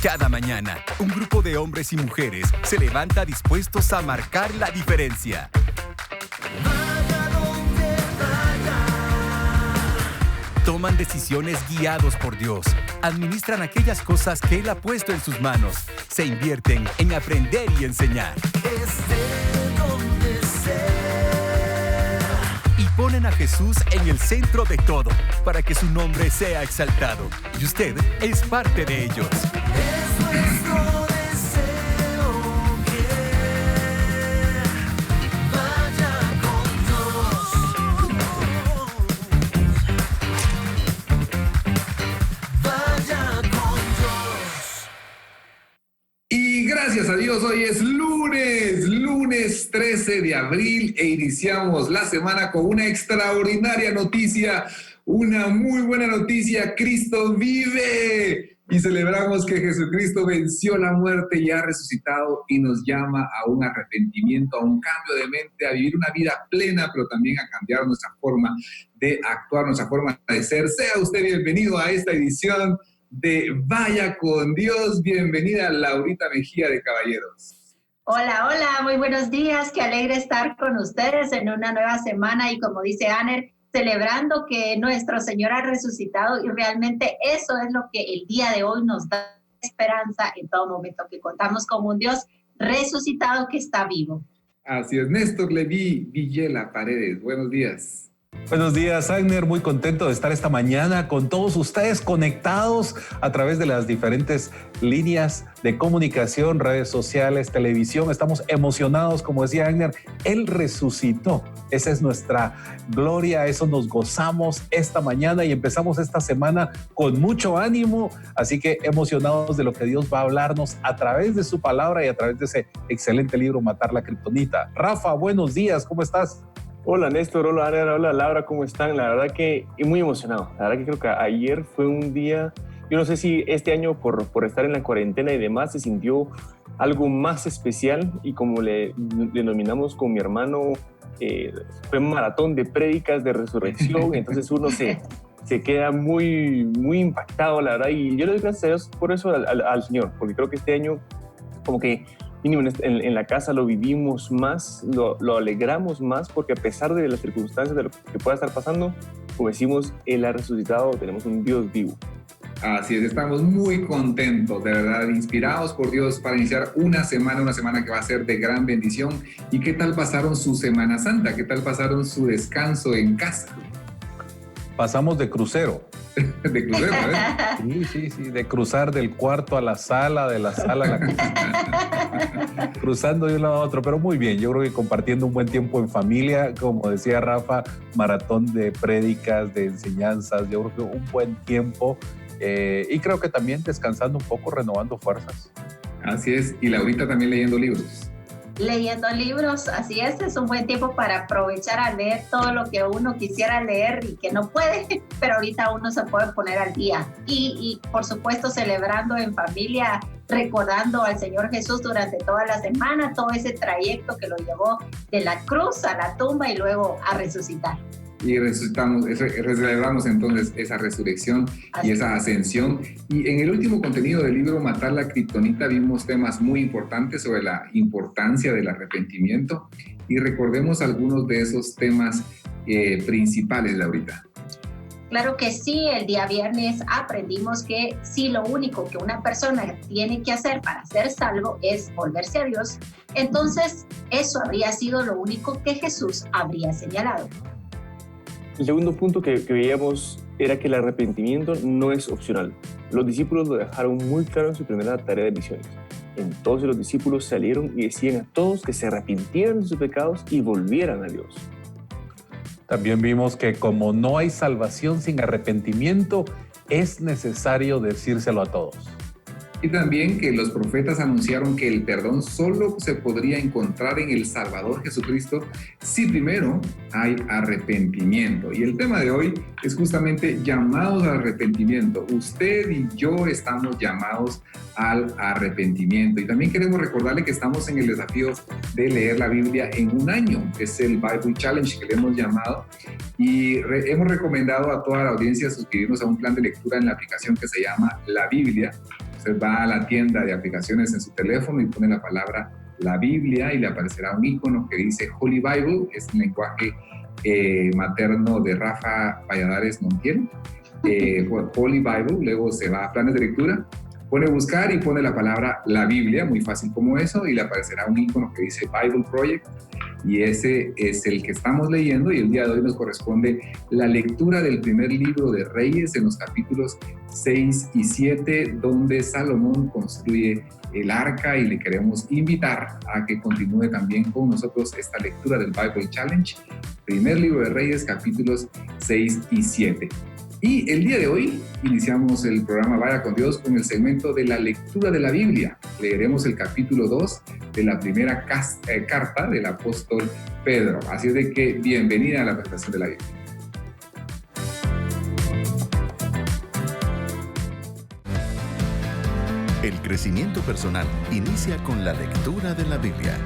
Cada mañana, un grupo de hombres y mujeres se levanta dispuestos a marcar la diferencia. Toman decisiones guiados por Dios, administran aquellas cosas que Él ha puesto en sus manos, se invierten en aprender y enseñar. Y ponen a Jesús en el centro de todo, para que su nombre sea exaltado. Y usted es parte de ellos. Gracias a Dios, hoy es lunes 13 de abril e iniciamos la semana con una extraordinaria noticia, una muy buena noticia. Cristo vive y celebramos que Jesucristo venció la muerte y ha resucitado y nos llama a un arrepentimiento, a un cambio de mente, a vivir una vida plena, pero también a cambiar nuestra forma de actuar, nuestra forma de ser. Sea usted bienvenido a esta edición de Vaya con Dios. Bienvenida Laurita Mejía de Caballeros. Hola, muy buenos días. Qué alegre estar con ustedes en una nueva semana y como dice Aner, celebrando que nuestro Señor ha resucitado y realmente eso es lo que el día de hoy nos da esperanza en todo momento, que contamos con un Dios resucitado que está vivo. Así es. Néstor Leví Villela Paredes, buenos días. Buenos días, Agner. Muy contento de estar esta mañana con todos ustedes conectados a través de las diferentes líneas de comunicación, redes sociales, televisión. Estamos emocionados, como decía Agner, Él resucitó. Esa es nuestra gloria, eso nos gozamos esta mañana y empezamos esta semana con mucho ánimo. Así que emocionados de lo que Dios va a hablarnos a través de su palabra y a través de ese excelente libro, Matar la Kriptonita. Rafa, buenos días, ¿cómo estás? Hola Néstor, hola Ana, hola Laura, ¿cómo están? La verdad que muy emocionado. La verdad que creo que ayer fue un día, yo no sé si este año por estar en la cuarentena y demás se sintió algo más especial y como le denominamos con mi hermano, fue un maratón de prédicas de resurrección, entonces uno se queda muy impactado, la verdad, y yo le doy gracias a Dios por eso al Señor, porque creo que este año como que en la casa lo vivimos más, lo alegramos más, porque a pesar de las circunstancias de lo que pueda estar pasando, como decimos, Él ha resucitado, tenemos un Dios vivo. Así es, estamos muy contentos, de verdad, inspirados por Dios para iniciar una semana que va a ser de gran bendición. ¿Y qué tal pasaron su Semana Santa? ¿Qué tal pasaron su descanso en casa? Pasamos de crucero. De crucero, ¿eh? Sí, de cruzar del cuarto a la sala, de la sala a la cocina. Cruzando de un lado a otro, pero muy bien. Yo creo que compartiendo un buen tiempo en familia, como decía Rafa, maratón de prédicas, de enseñanzas, yo creo que un buen tiempo y creo que también descansando un poco, renovando fuerzas. Así es, y Laurita también leyendo libros. Leyendo libros, así es un buen tiempo para aprovechar a leer todo lo que uno quisiera leer y que no puede, pero ahorita uno se puede poner al día. Y por supuesto celebrando en familia, recordando al Señor Jesús durante toda la semana, todo ese trayecto que lo llevó de la cruz a la tumba y luego a resucitar. Y celebramos entonces esa resurrección y esa ascensión. Y en el último contenido del libro Matar la Kriptonita vimos temas muy importantes sobre la importancia del arrepentimiento y recordemos algunos de esos temas principales, Laurita. Claro que sí, el día viernes aprendimos que si lo único que una persona tiene que hacer para ser salvo es volverse a Dios, entonces eso habría sido lo único que Jesús habría señalado. El segundo punto que veíamos era que el arrepentimiento no es opcional. Los discípulos lo dejaron muy claro en su primera tarea de misiones. Entonces los discípulos salieron y decían a todos que se arrepintieran de sus pecados y volvieran a Dios. También vimos que como no hay salvación sin arrepentimiento, es necesario decírselo a todos. Y también que los profetas anunciaron que el perdón solo se podría encontrar en el Salvador Jesucristo si primero hay arrepentimiento. Y el tema de hoy es justamente llamados al arrepentimiento. Usted y yo estamos llamados al arrepentimiento. Y también queremos recordarle que estamos en el desafío de leer la Biblia en un año. Es el Bible Challenge que le hemos llamado. Y hemos recomendado a toda la audiencia suscribirnos a un plan de lectura en la aplicación que se llama La Biblia. Usted va a la tienda de aplicaciones en su teléfono y pone la palabra La Biblia y le aparecerá un icono que dice Holy Bible, es el lenguaje materno de Rafa Valladares Montiel. Holy Bible, luego se va a planes de lectura, pone buscar y pone la palabra La Biblia, muy fácil como eso, y le aparecerá un icono que dice Bible Project, y ese es el que estamos leyendo, y el día de hoy nos corresponde la lectura del primer libro de Reyes en los capítulos 6 y 7, donde Salomón construye el arca, y le queremos invitar a que continúe también con nosotros esta lectura del Bible Challenge, primer libro de Reyes, capítulos 6 y 7. Y el día de hoy iniciamos el programa Vaya con Dios con el segmento de la lectura de la Biblia. Leeremos el capítulo 2 de la primera carta del apóstol Pedro. Así es de que bienvenida a la presentación de la Biblia. El crecimiento personal inicia con la lectura de la Biblia.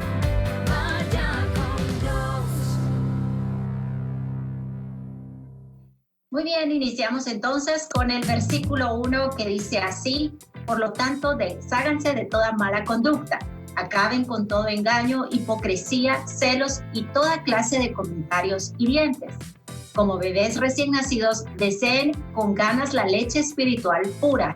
Muy bien, iniciamos entonces con el versículo 1 que dice así: por lo tanto, desháganse de toda mala conducta, acaben con todo engaño, hipocresía, celos y toda clase de comentarios hirientes. Como bebés recién nacidos, deseen con ganas la leche espiritual pura.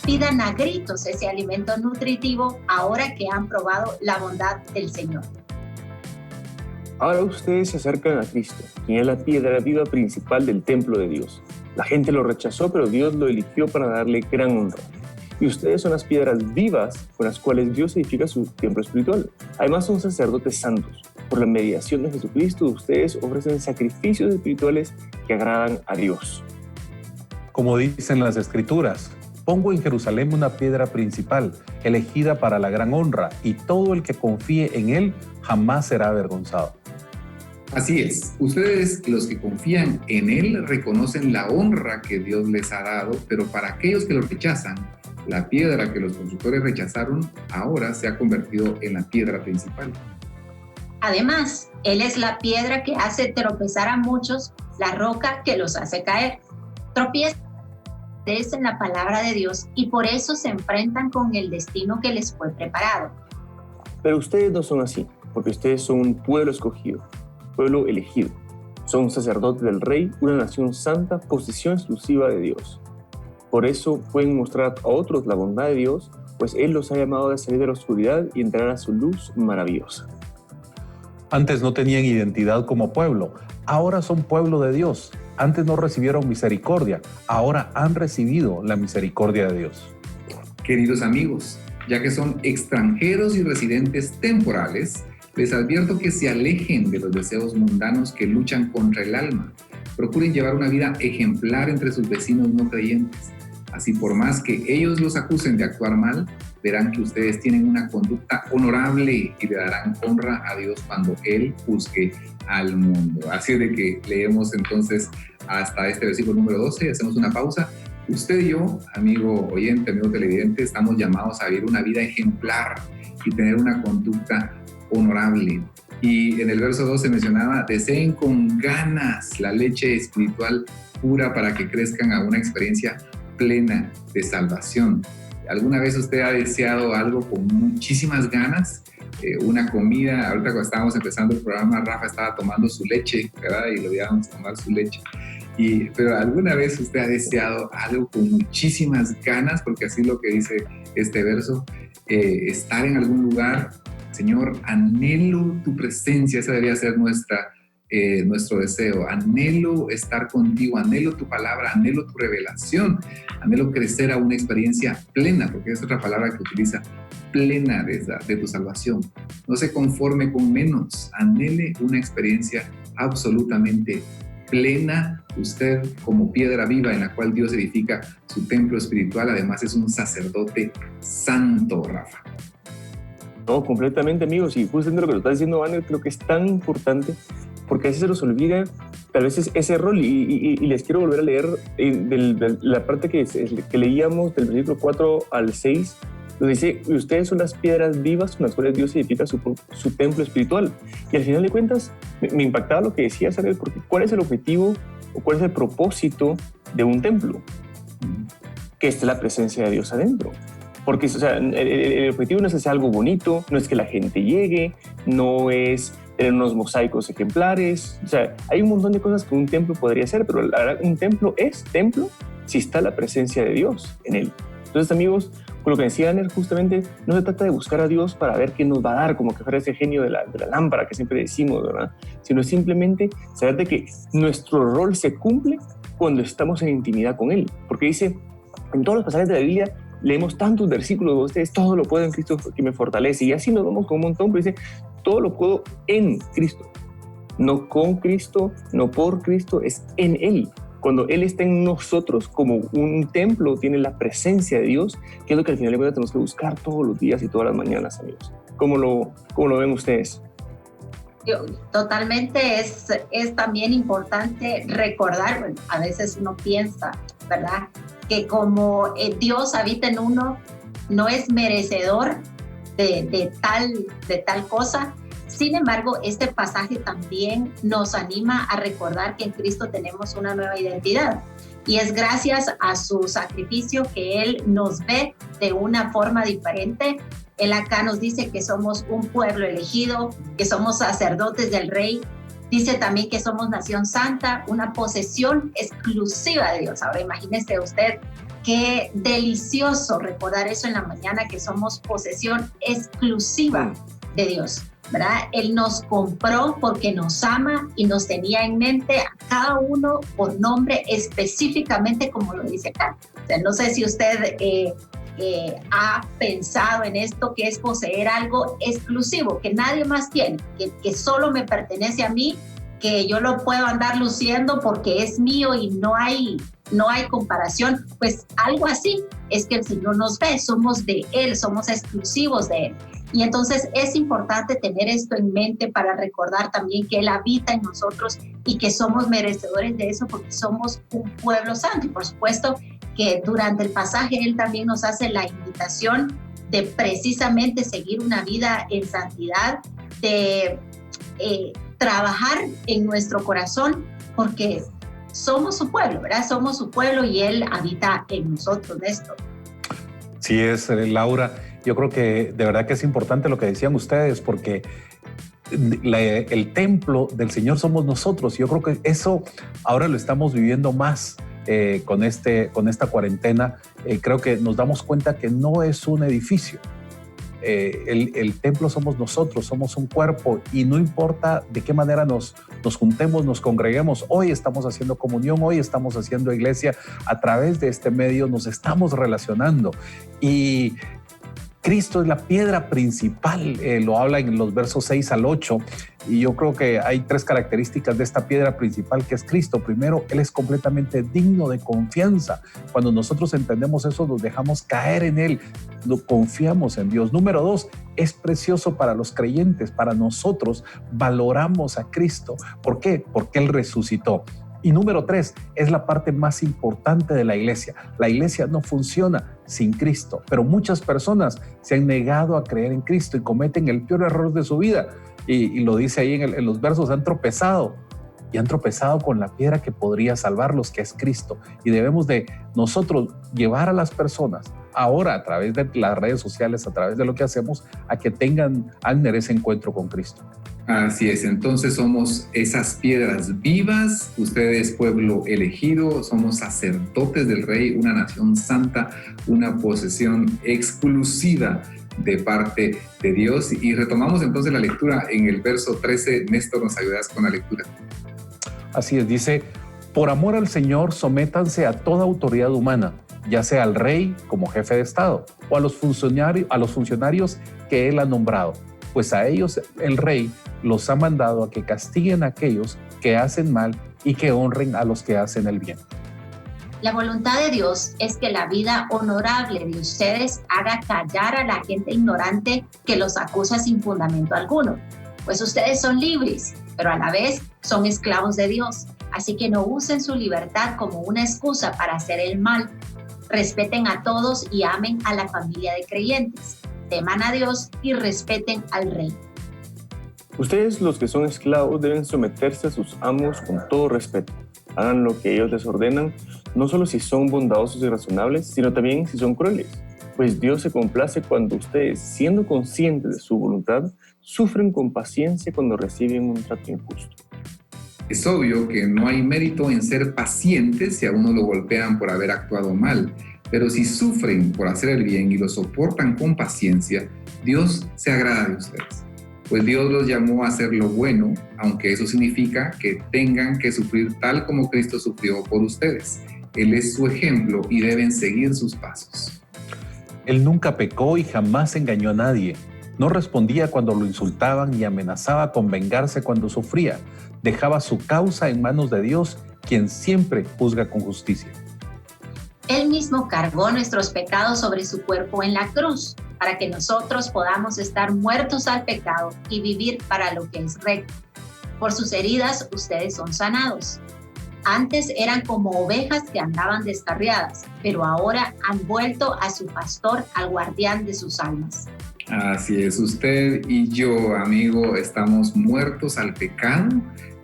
Pidan a gritos ese alimento nutritivo ahora que han probado la bondad del Señor. Ahora ustedes se acercan a Cristo, quien es la piedra viva principal del templo de Dios. La gente lo rechazó, pero Dios lo eligió para darle gran honra. Y ustedes son las piedras vivas con las cuales Dios edifica su templo espiritual. Además son sacerdotes santos. Por la mediación de Jesucristo, ustedes ofrecen sacrificios espirituales que agradan a Dios. Como dicen las Escrituras, pongo en Jerusalén una piedra principal, elegida para la gran honra, y todo el que confíe en él jamás será avergonzado. Así es, ustedes los que confían en Él reconocen la honra que Dios les ha dado, pero para aquellos que lo rechazan, la piedra que los constructores rechazaron ahora se ha convertido en la piedra principal. Además, Él es la piedra que hace tropezar a muchos, la roca que los hace caer. Tropiezan en la palabra de Dios y por eso se enfrentan con el destino que les fue preparado. Pero ustedes no son así, porque ustedes son un pueblo escogido, pueblo elegido. Son sacerdotes del Rey, una nación santa, posesión exclusiva de Dios. Por eso pueden mostrar a otros la bondad de Dios, pues Él los ha llamado a salir de la oscuridad y entrar a su luz maravillosa. Antes no tenían identidad como pueblo, ahora son pueblo de Dios. Antes no recibieron misericordia, ahora han recibido la misericordia de Dios. Queridos amigos, ya que son extranjeros y residentes temporales, les advierto que se alejen de los deseos mundanos que luchan contra el alma. Procuren llevar una vida ejemplar entre sus vecinos no creyentes. Así, por más que ellos los acusen de actuar mal, verán que ustedes tienen una conducta honorable y le darán honra a Dios cuando Él juzgue al mundo. Así de que leemos entonces hasta este versículo número 12, hacemos una pausa. Usted y yo, amigo oyente, amigo televidente, estamos llamados a vivir una vida ejemplar y tener una conducta honorable. Y en el verso 12 mencionaba: deseen con ganas la leche espiritual pura para que crezcan a una experiencia plena de salvación. ¿Alguna vez usted ha deseado algo con muchísimas ganas? Una comida. Ahorita cuando estábamos empezando el programa, Rafa estaba tomando su leche, ¿verdad? Y lo veíamos tomar su leche. Pero ¿alguna vez usted ha deseado algo con muchísimas ganas? Porque así es lo que dice este verso. Estar en algún lugar, Señor, anhelo tu presencia. Esa debería ser nuestro deseo. Anhelo estar contigo, anhelo tu palabra, anhelo tu revelación, anhelo crecer a una experiencia plena, porque es otra palabra que utiliza, plena de tu salvación. No se conforme con menos, anhele una experiencia absolutamente plena, usted como piedra viva en la cual Dios edifica su templo espiritual, además es un sacerdote santo, Rafa. No, completamente, amigos, y justamente lo que lo está diciendo Banner creo que es tan importante, porque a veces se nos olvida tal vez ese rol, y les quiero volver a leer de la parte que leíamos del versículo 4 al 6, donde dice: ustedes son las piedras vivas con las cuales Dios edifica su templo espiritual. Y al final de cuentas me impactaba lo que decía Samuel, porque ¿cuál es el objetivo o cuál es el propósito de un templo? Que esté la presencia de Dios adentro. Porque, o sea, el objetivo no es hacer algo bonito, no es que la gente llegue, no es tener unos mosaicos ejemplares. O sea, hay un montón de cosas que un templo podría hacer, pero la verdad, un templo es templo si está la presencia de Dios en él. Entonces, amigos, con lo que decía Aner, justamente no se trata de buscar a Dios para ver qué nos va a dar, como que fuera ese genio de la lámpara que siempre decimos, ¿verdad? Sino simplemente saber de que nuestro rol se cumple cuando estamos en intimidad con Él. Porque dice, en todos los pasajes de la Biblia, leemos tantos versículos de ustedes, todo lo puedo en Cristo que me fortalece. Y así nos vamos con un montón, pero dice, todo lo puedo en Cristo. No con Cristo, no por Cristo, es en Él. Cuando Él está en nosotros, como un templo, tiene la presencia de Dios, que es lo que al final de cuentas tenemos que buscar todos los días y todas las mañanas, amigos. ¿Cómo lo ven ustedes? Totalmente, es también importante recordar, bueno, a veces uno piensa, ¿verdad?, que como Dios habita en uno, no es merecedor de tal cosa. Sin embargo, este pasaje también nos anima a recordar que en Cristo tenemos una nueva identidad. Y es gracias a su sacrificio que Él nos ve de una forma diferente. Él acá nos dice que somos un pueblo elegido, que somos sacerdotes del Rey. Dice también que somos nación santa, una posesión exclusiva de Dios. Ahora imagínese usted qué delicioso recordar eso en la mañana, que somos posesión exclusiva de Dios, ¿verdad? Él nos compró porque nos ama y nos tenía en mente a cada uno por nombre específicamente, como lo dice acá. O sea, no sé si usted ha pensado en esto, que es poseer algo exclusivo, que nadie más tiene, que solo me pertenece a mí, que yo lo puedo andar luciendo porque es mío y no hay comparación. Pues algo así es que el Señor nos ve, somos de Él, somos exclusivos de Él. Y entonces es importante tener esto en mente para recordar también que Él habita en nosotros y que somos merecedores de eso porque somos un pueblo santo. Y por supuesto que durante el pasaje Él también nos hace la invitación de precisamente seguir una vida en santidad, de trabajar en nuestro corazón porque somos su pueblo, ¿verdad? Somos su pueblo y Él habita en nosotros, Néstor. Sí es, Laura. Yo creo que de verdad que es importante lo que decían ustedes, porque el templo del Señor somos nosotros. Yo creo que eso ahora lo estamos viviendo más con esta cuarentena. Creo que nos damos cuenta que no es un edificio. El templo somos nosotros, somos un cuerpo, y no importa de qué manera nos juntemos, nos congreguemos. Hoy estamos haciendo comunión, hoy estamos haciendo iglesia. A través de este medio nos estamos relacionando, y Cristo es la piedra principal, lo habla en los versos 6 al 8, y yo creo que hay 3 características de esta piedra principal, que es Cristo. Primero, Él es completamente digno de confianza. Cuando nosotros entendemos eso, nos dejamos caer en Él, confiamos en Dios. Número 2, es precioso para los creyentes, para nosotros valoramos a Cristo. ¿Por qué? Porque Él resucitó. Y número 3, es la parte más importante de la iglesia. La iglesia no funciona sin Cristo, pero muchas personas se han negado a creer en Cristo y cometen el peor error de su vida. Y lo dice ahí en los versos, han tropezado con la piedra que podría salvarlos, que es Cristo. Y debemos de nosotros llevar a las personas ahora, a través de las redes sociales, a través de lo que hacemos, a que tengan ese encuentro con Cristo. Así es, entonces somos esas piedras vivas, ustedes pueblo elegido, somos sacerdotes del Rey, una nación santa, una posesión exclusiva de parte de Dios. Y retomamos entonces la lectura en el verso 13. Néstor, ¿nos ayudas con la lectura? Así es, dice: por amor al Señor, sométanse a toda autoridad humana, ya sea al rey como jefe de Estado o a los funcionarios que Él ha nombrado, pues a ellos el rey los ha mandado a que castiguen a aquellos que hacen mal y que honren a los que hacen el bien. La voluntad de Dios es que la vida honorable de ustedes haga callar a la gente ignorante que los acusa sin fundamento alguno. Pues ustedes son libres, pero a la vez son esclavos de Dios. Así que no usen su libertad como una excusa para hacer el mal. Respeten a todos y amen a la familia de creyentes. Teman a Dios y respeten al rey. Ustedes, los que son esclavos, deben someterse a sus amos con todo respeto. Hagan lo que ellos les ordenan, no solo si son bondadosos y razonables, sino también si son crueles. Pues Dios se complace cuando ustedes, siendo conscientes de su voluntad, sufren con paciencia cuando reciben un trato injusto. Es obvio que no hay mérito en ser pacientes si a uno lo golpean por haber actuado mal, pero si sufren por hacer el bien y lo soportan con paciencia, Dios se agrada de ustedes. Pues Dios los llamó a hacer lo bueno, aunque eso significa que tengan que sufrir tal como Cristo sufrió por ustedes. Él es su ejemplo y deben seguir sus pasos. Él nunca pecó y jamás engañó a nadie. No respondía cuando lo insultaban y amenazaba con vengarse cuando sufría. Dejaba su causa en manos de Dios, quien siempre juzga con justicia. Él mismo cargó nuestros pecados sobre su cuerpo en la cruz, para que nosotros podamos estar muertos al pecado y vivir para lo que es recto. Por sus heridas ustedes son sanados. Antes eran como ovejas que andaban descarriadas, pero ahora han vuelto a su pastor, al guardián de sus almas. Así es, usted y yo, amigo, estamos muertos al pecado,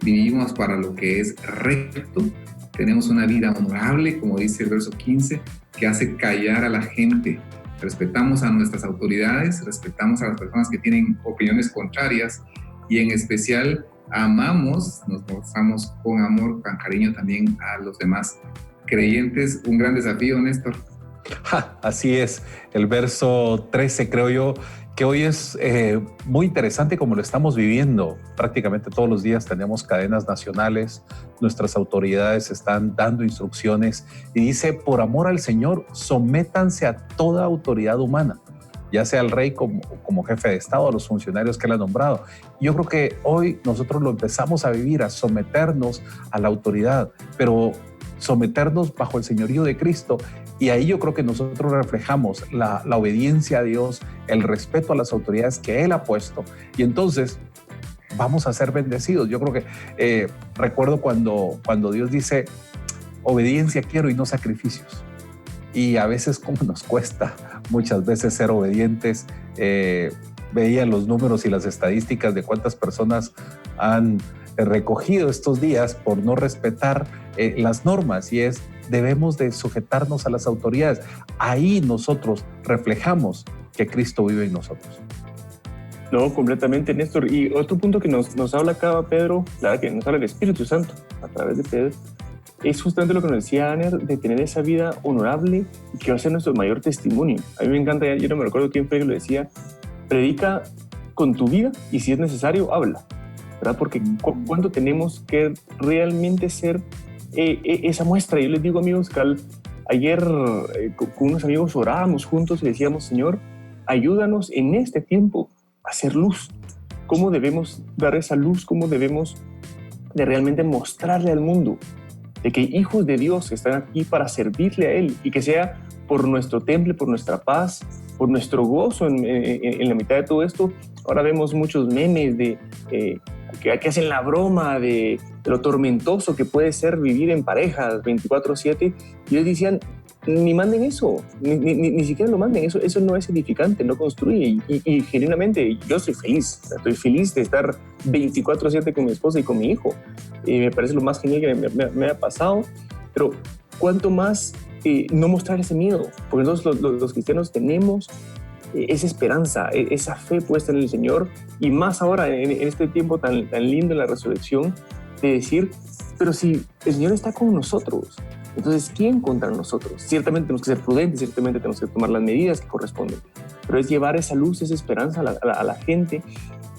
vivimos para lo que es recto, tenemos una vida honorable, como dice el verso 15, que hace callar a la gente. Respetamos a nuestras autoridades, respetamos a las personas que tienen opiniones contrarias y en especial amamos, nos mostramos con amor, con cariño también a los demás creyentes. Un gran desafío, Néstor. Así es, el verso 13 creo yo que hoy es muy interesante como lo estamos viviendo. Prácticamente todos los días tenemos cadenas nacionales, nuestras autoridades están dando instrucciones y dice, por amor al Señor, sométanse a toda autoridad humana, ya sea el rey como jefe de Estado, a los funcionarios que él ha nombrado. Yo creo que hoy nosotros lo empezamos a vivir, a someternos a la autoridad, pero someternos bajo el señorío de Cristo. Y ahí yo creo que nosotros reflejamos la obediencia a Dios, el respeto a las autoridades que Él ha puesto. Y entonces vamos a ser bendecidos. Yo creo que recuerdo cuando Dios dice, obediencia quiero y no sacrificios. Y a veces como nos cuesta muchas veces ser obedientes. Veía los números y las estadísticas de cuántas personas han recogido estos días por no respetar las normas, y debemos de sujetarnos a las autoridades. Ahí nosotros reflejamos que Cristo vive en nosotros. No, completamente, Néstor. Y otro punto que nos habla acá Pedro, la verdad que nos habla el Espíritu Santo a través de Pedro, es justamente lo que nos decía Aner, de tener esa vida honorable y que va a ser nuestro mayor testimonio. A mí me encanta, yo no me recuerdo quién fue que lo decía, predica con tu vida y si es necesario, habla, ¿verdad? Porque cuando tenemos que realmente ser esa muestra. Yo les digo, amigos, que ayer con unos amigos orábamos juntos y decíamos, Señor, ayúdanos en este tiempo a hacer luz. ¿Cómo debemos dar esa luz? ¿Cómo debemos de realmente mostrarle al mundo de que hijos de Dios están aquí para servirle a Él y que sea por nuestro temple, por nuestra paz, por nuestro gozo en la mitad de todo esto? Ahora vemos muchos memes que hacen la broma de lo tormentoso que puede ser vivir en parejas 24/7, y ellos decían, ni manden eso, ni siquiera lo manden, eso no es edificante, no construye, y genuinamente yo soy feliz, estoy feliz de estar 24/7 con mi esposa y con mi hijo, me parece lo más genial que me ha pasado, pero cuánto más no mostrar ese miedo, porque nosotros los cristianos tenemos esa esperanza, esa fe puesta en el Señor, y más ahora en este tiempo tan lindo en la resurrección, de decir, pero si el Señor está con nosotros, entonces ¿quién contra nosotros? Ciertamente tenemos que ser prudentes, ciertamente tenemos que tomar las medidas que corresponden, pero es llevar esa luz, esa esperanza a la gente,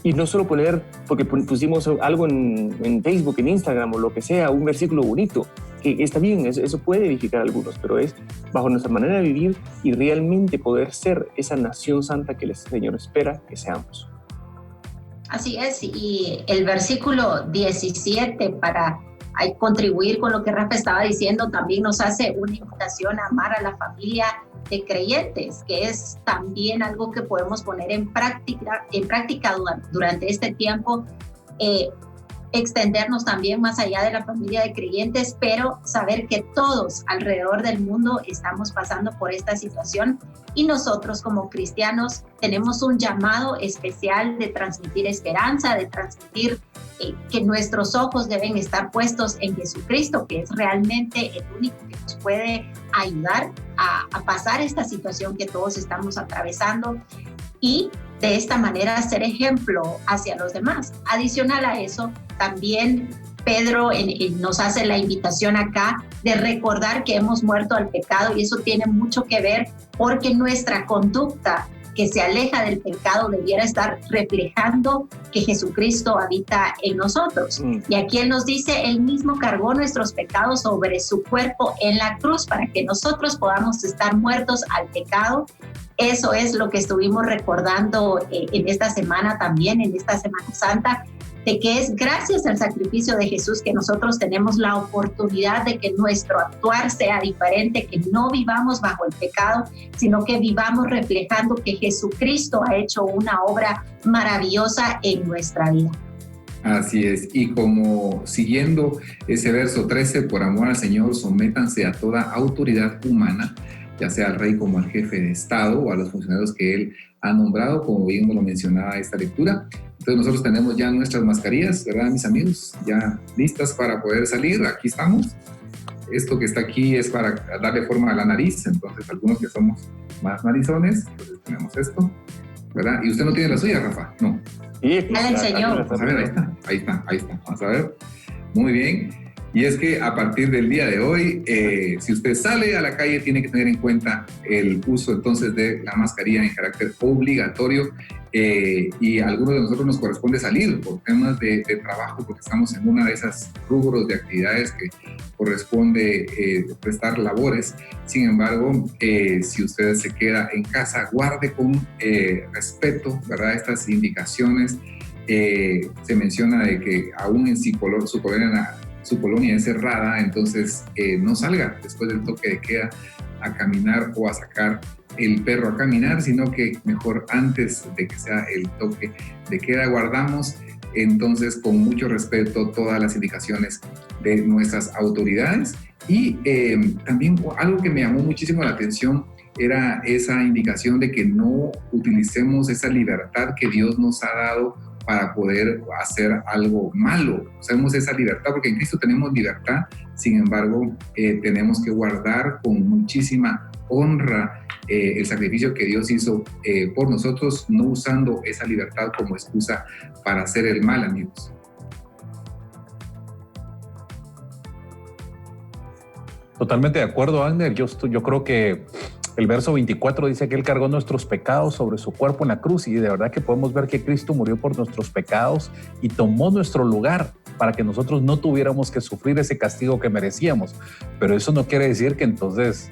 y no solo poner, porque pusimos algo en Facebook, en Instagram o lo que sea, un versículo bonito, que está bien, eso puede edificar a algunos, pero es bajo nuestra manera de vivir y realmente poder ser esa nación santa que el Señor espera que seamos. Así es, y el versículo 17 para hay contribuir con lo que Rafa estaba diciendo, también nos hace una invitación a amar a la familia de creyentes, que es también algo que podemos poner en práctica durante este tiempo, extendernos también más allá de la familia de creyentes, pero saber que todos alrededor del mundo estamos pasando por esta situación y nosotros como cristianos tenemos un llamado especial de transmitir esperanza, de transmitir que nuestros ojos deben estar puestos en Jesucristo, que es realmente el único que nos puede ayudar a pasar esta situación que todos estamos atravesando y de esta manera ser ejemplo hacia los demás. Adicional a eso, también Pedro nos hace la invitación acá de recordar que hemos muerto al pecado y eso tiene mucho que ver porque nuestra conducta que se aleja del pecado debiera estar reflejando que Jesucristo habita en nosotros. Y aquí Él nos dice, Él mismo cargó nuestros pecados sobre su cuerpo en la cruz para que nosotros podamos estar muertos al pecado. Eso es lo que estuvimos recordando en esta semana también, en esta Semana Santa, de que es gracias al sacrificio de Jesús que nosotros tenemos la oportunidad de que nuestro actuar sea diferente, que no vivamos bajo el pecado, sino que vivamos reflejando que Jesucristo ha hecho una obra maravillosa en nuestra vida. Así es, y como siguiendo ese verso 13, por amor al Señor, sométanse a toda autoridad humana, ya sea al rey como al jefe de Estado o a los funcionarios que él ha nombrado, como bien lo mencionaba esta lectura. Entonces nosotros tenemos ya nuestras mascarillas, ¿verdad, mis amigos? Ya listas para poder salir, aquí estamos. Esto que está aquí es para darle forma a la nariz, entonces algunos que somos más narizones, entonces tenemos esto, ¿verdad? ¿Y usted no tiene la suya, Rafa? No. Sí, Dale el Señor. Vamos a ver, ahí está. Vamos a ver. Muy bien. Y es que a partir del día de hoy, si usted sale a la calle, tiene que tener en cuenta el uso entonces de la mascarilla en carácter obligatorio. Y a algunos de nosotros nos corresponde salir por temas de trabajo, porque estamos en una de esas rubros de actividades que corresponde prestar labores. Sin embargo, si usted se queda en casa, guarde con respeto, ¿verdad?, estas indicaciones. Se menciona de que aún en su colonia es cerrada, entonces no salga después del toque de queda a caminar o a sacar el perro a caminar, sino que mejor antes de que sea el toque de queda guardamos entonces con mucho respeto todas las indicaciones de nuestras autoridades. Y también algo que me llamó muchísimo la atención era esa indicación de que no utilicemos esa libertad que Dios nos ha dado para poder hacer algo malo. Usemos esa libertad porque en Cristo tenemos libertad, sin embargo, tenemos que guardar con muchísima honra el sacrificio que Dios hizo por nosotros, no usando esa libertad como excusa para hacer el mal, amigos. Totalmente de acuerdo, Agner. Yo creo que el verso 24 dice que Él cargó nuestros pecados sobre su cuerpo en la cruz, y de verdad que podemos ver que Cristo murió por nuestros pecados y tomó nuestro lugar para que nosotros no tuviéramos que sufrir ese castigo que merecíamos. Pero eso no quiere decir que entonces,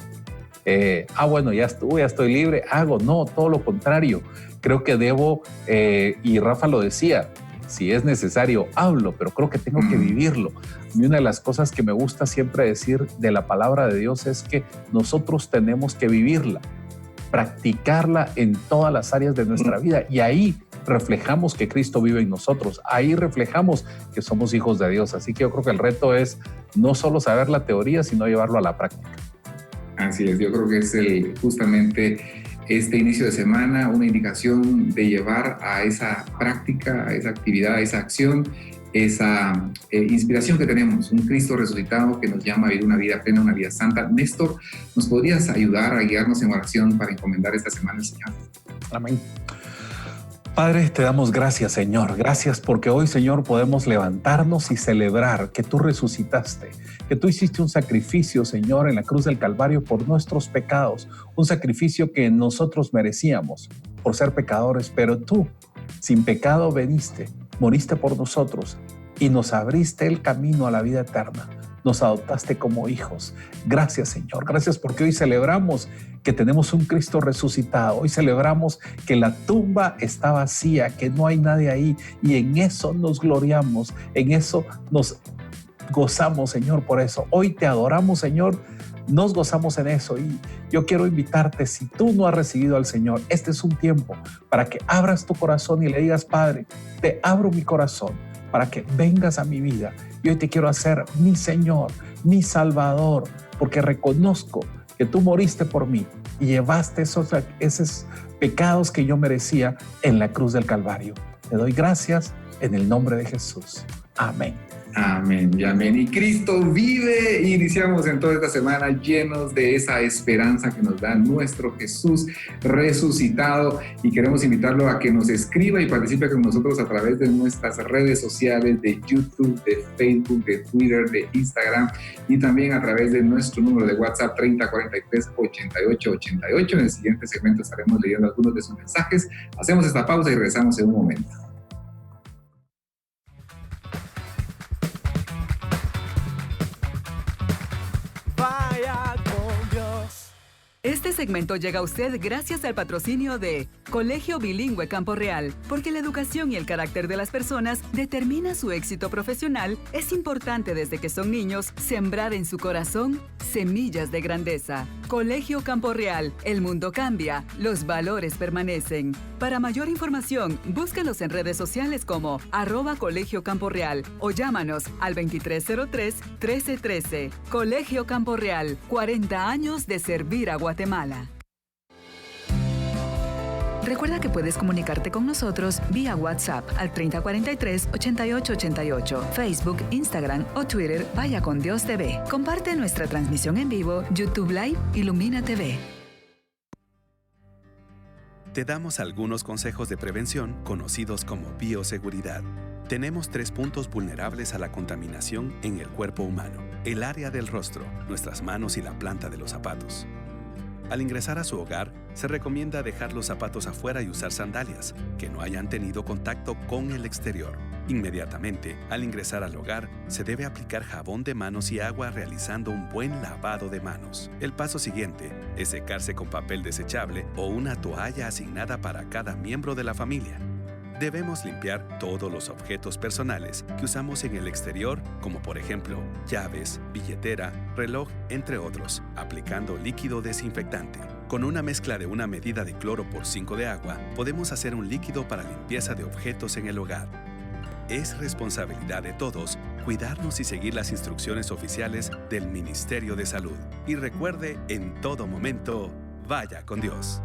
bueno, ya estoy libre, no, todo lo contrario. Creo que debo, y Rafa lo decía, si es necesario, hablo, pero creo que tengo que vivirlo. Y una de las cosas que me gusta siempre decir de la palabra de Dios es que nosotros tenemos que vivirla, practicarla en todas las áreas de nuestra vida. Y ahí reflejamos que Cristo vive en nosotros. Ahí reflejamos que somos hijos de Dios. Así que yo creo que el reto es no solo saber la teoría, sino llevarlo a la práctica. Así es, yo creo que es justamente este inicio de semana una indicación de llevar a esa práctica, a esa actividad, a esa acción, esa inspiración que tenemos, un Cristo resucitado que nos llama a vivir una vida plena, una vida santa. Néstor, ¿nos podrías ayudar a guiarnos en oración para encomendar esta semana al Señor? Amén. Padre, te damos gracias, Señor. Gracias porque hoy, Señor, podemos levantarnos y celebrar que tú resucitaste, que tú hiciste un sacrificio, Señor, en la cruz del Calvario por nuestros pecados, un sacrificio que nosotros merecíamos por ser pecadores, pero tú, sin pecado, veniste, moriste por nosotros y nos abriste el camino a la vida eterna. Nos adoptaste como hijos. Gracias, Señor. Gracias porque hoy celebramos que tenemos un Cristo resucitado. Hoy celebramos que la tumba está vacía, que no hay nadie ahí, y en eso nos gloriamos, en eso nos gozamos, Señor, por eso. Hoy te adoramos, Señor. Nos gozamos en eso y yo quiero invitarte, si tú no has recibido al Señor, este es un tiempo para que abras tu corazón y le digas: Padre, te abro mi corazón para que vengas a mi vida y hoy te quiero hacer mi Señor, mi Salvador, porque reconozco que tú moriste por mí y llevaste esos pecados que yo merecía en la cruz del Calvario. Te doy gracias en el nombre de Jesús. Amén. Amén y amén. Y Cristo vive. Iniciamos en toda esta semana llenos de esa esperanza que nos da nuestro Jesús resucitado, y queremos invitarlo a que nos escriba y participe con nosotros a través de nuestras redes sociales de YouTube, de Facebook, de Twitter, de Instagram, y también a través de nuestro número de WhatsApp 3043-8888. En el siguiente segmento estaremos leyendo algunos de sus mensajes. Hacemos esta pausa y regresamos en un momento. Este segmento llega a usted gracias al patrocinio de Colegio Bilingüe Campo Real, porque la educación y el carácter de las personas determina su éxito profesional. Es importante desde que son niños sembrar en su corazón semillas de grandeza. Colegio Campo Real, el mundo cambia, los valores permanecen. Para mayor información, búscanos en redes sociales como @Colegio Campo Real o llámanos al 2303-1313. Colegio Campo Real, 40 años de servir a Guatemala. Recuerda que puedes comunicarte con nosotros vía WhatsApp al 3043-8888, Facebook, Instagram o Twitter Vaya con Dios TV. Comparte nuestra transmisión en vivo, YouTube Live, Ilumina TV. Te damos algunos consejos de prevención conocidos como bioseguridad. Tenemos 3 puntos vulnerables a la contaminación en el cuerpo humano: el área del rostro, nuestras manos y la planta de los zapatos. Al ingresar a su hogar, se recomienda dejar los zapatos afuera y usar sandalias que no hayan tenido contacto con el exterior. Inmediatamente, al ingresar al hogar, se debe aplicar jabón de manos y agua realizando un buen lavado de manos. El paso siguiente es secarse con papel desechable o una toalla asignada para cada miembro de la familia. Debemos limpiar todos los objetos personales que usamos en el exterior, como por ejemplo llaves, billetera, reloj, entre otros, aplicando líquido desinfectante. Con una mezcla de una medida de cloro por 5 de agua, podemos hacer un líquido para limpieza de objetos en el hogar. Es responsabilidad de todos cuidarnos y seguir las instrucciones oficiales del Ministerio de Salud. Y recuerde, en todo momento, vaya con Dios.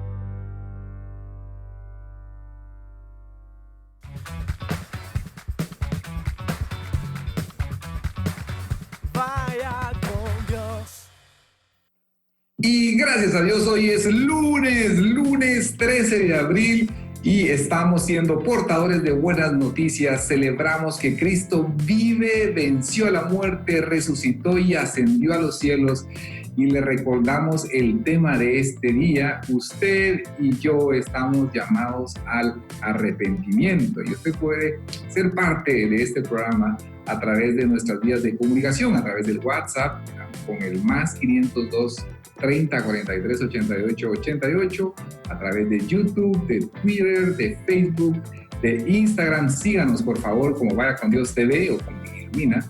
Vaya con Dios. Y gracias a Dios, hoy es lunes 13 de abril y estamos siendo portadores de buenas noticias. Celebramos que Cristo vive, venció a la muerte, resucitó y ascendió a los cielos. Y le recordamos el tema de este día. Usted y yo estamos llamados al arrepentimiento, y usted puede ser parte de este programa a través de nuestras vías de comunicación, a través del WhatsApp con el más 502 30 43 88 88, a través de YouTube, de Twitter, de Facebook, de Instagram. Síganos por favor como Vaya con Dios TV o como Ilumina.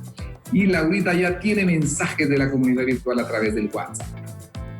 Y Laurita ya tiene mensajes de la comunidad virtual a través del WhatsApp.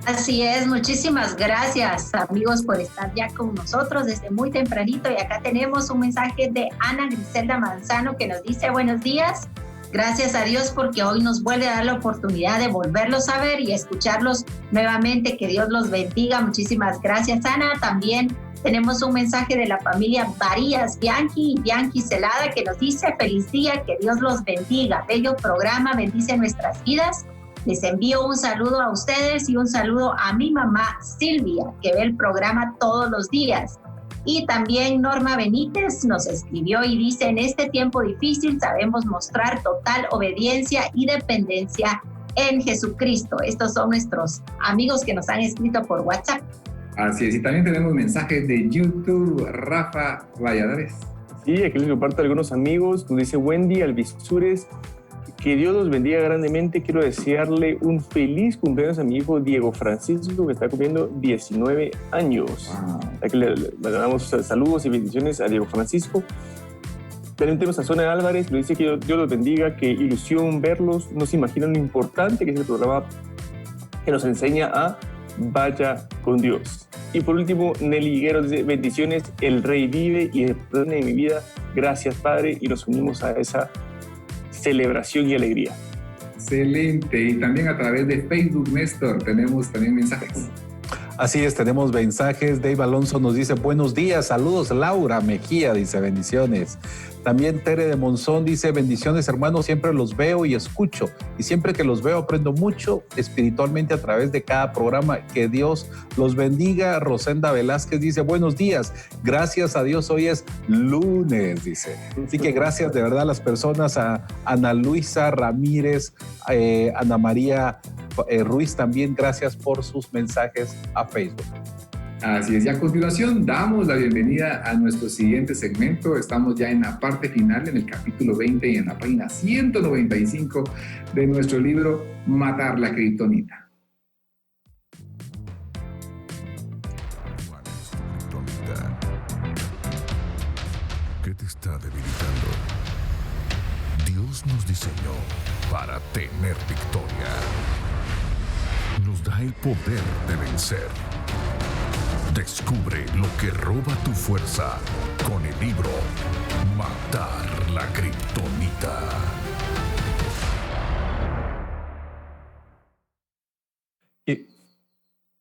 Así es, muchísimas gracias amigos por estar ya con nosotros desde muy tempranito. Y acá tenemos un mensaje de Ana Griselda Manzano que nos dice: buenos días, gracias a Dios porque hoy nos vuelve a dar la oportunidad de volverlos a ver y escucharlos nuevamente. Que Dios los bendiga. Muchísimas gracias, Ana. También tenemos un mensaje de la familia Varías Bianchi y Bianchi Celada que nos dice: feliz día, que Dios los bendiga. Bello programa, bendice nuestras vidas. Les envío un saludo a ustedes y un saludo a mi mamá Silvia, que ve el programa todos los días. Y también Norma Benítez nos escribió y dice: en este tiempo difícil sabemos mostrar total obediencia y dependencia en Jesucristo. Estos son nuestros amigos que nos han escrito por WhatsApp. Así es, y también tenemos mensajes de YouTube. Rafa Valladares. Sí, aquí les comparto a algunos amigos. Nos dice Wendy Alvisures: que Dios los bendiga grandemente. Quiero desearle un feliz cumpleaños a mi hijo Diego Francisco, que está cumpliendo 19 años. Wow. Aquí le damos saludos y bendiciones a Diego Francisco. También tenemos a Zona Álvarez, lo dice que Dios los bendiga, que ilusión verlos, no se imaginan lo importante que es el programa que nos enseña a vaya con Dios. Y por último, Nelly Higuero dice, bendiciones, el Rey vive y reina de mi vida, gracias Padre, y nos unimos a esa celebración y alegría. Excelente, y también a través de Facebook, Néstor, tenemos también mensajes. Así es, tenemos mensajes. Dave Alonso nos dice, buenos días, saludos. Laura Mejía dice, bendiciones. También Tere de Monzón dice, bendiciones hermanos, siempre los veo y escucho. Y siempre que los veo aprendo mucho espiritualmente a través de cada programa. Que Dios los bendiga. Rosenda Velázquez dice, buenos días, gracias a Dios, hoy es lunes, dice. Así que gracias de verdad a las personas, a Ana Luisa Ramírez, Ana María Ruiz también, gracias por sus mensajes a Facebook. Así es, y a continuación damos la bienvenida a nuestro siguiente segmento. Estamos ya en la parte final, en el capítulo 20 y en la página 195 de nuestro libro Matar la Kriptonita. ¿Qué te está debilitando? Dios nos diseñó para tener victoria. Nos da el poder de vencer. Descubre lo que roba tu fuerza con el libro Matar la Kriptonita.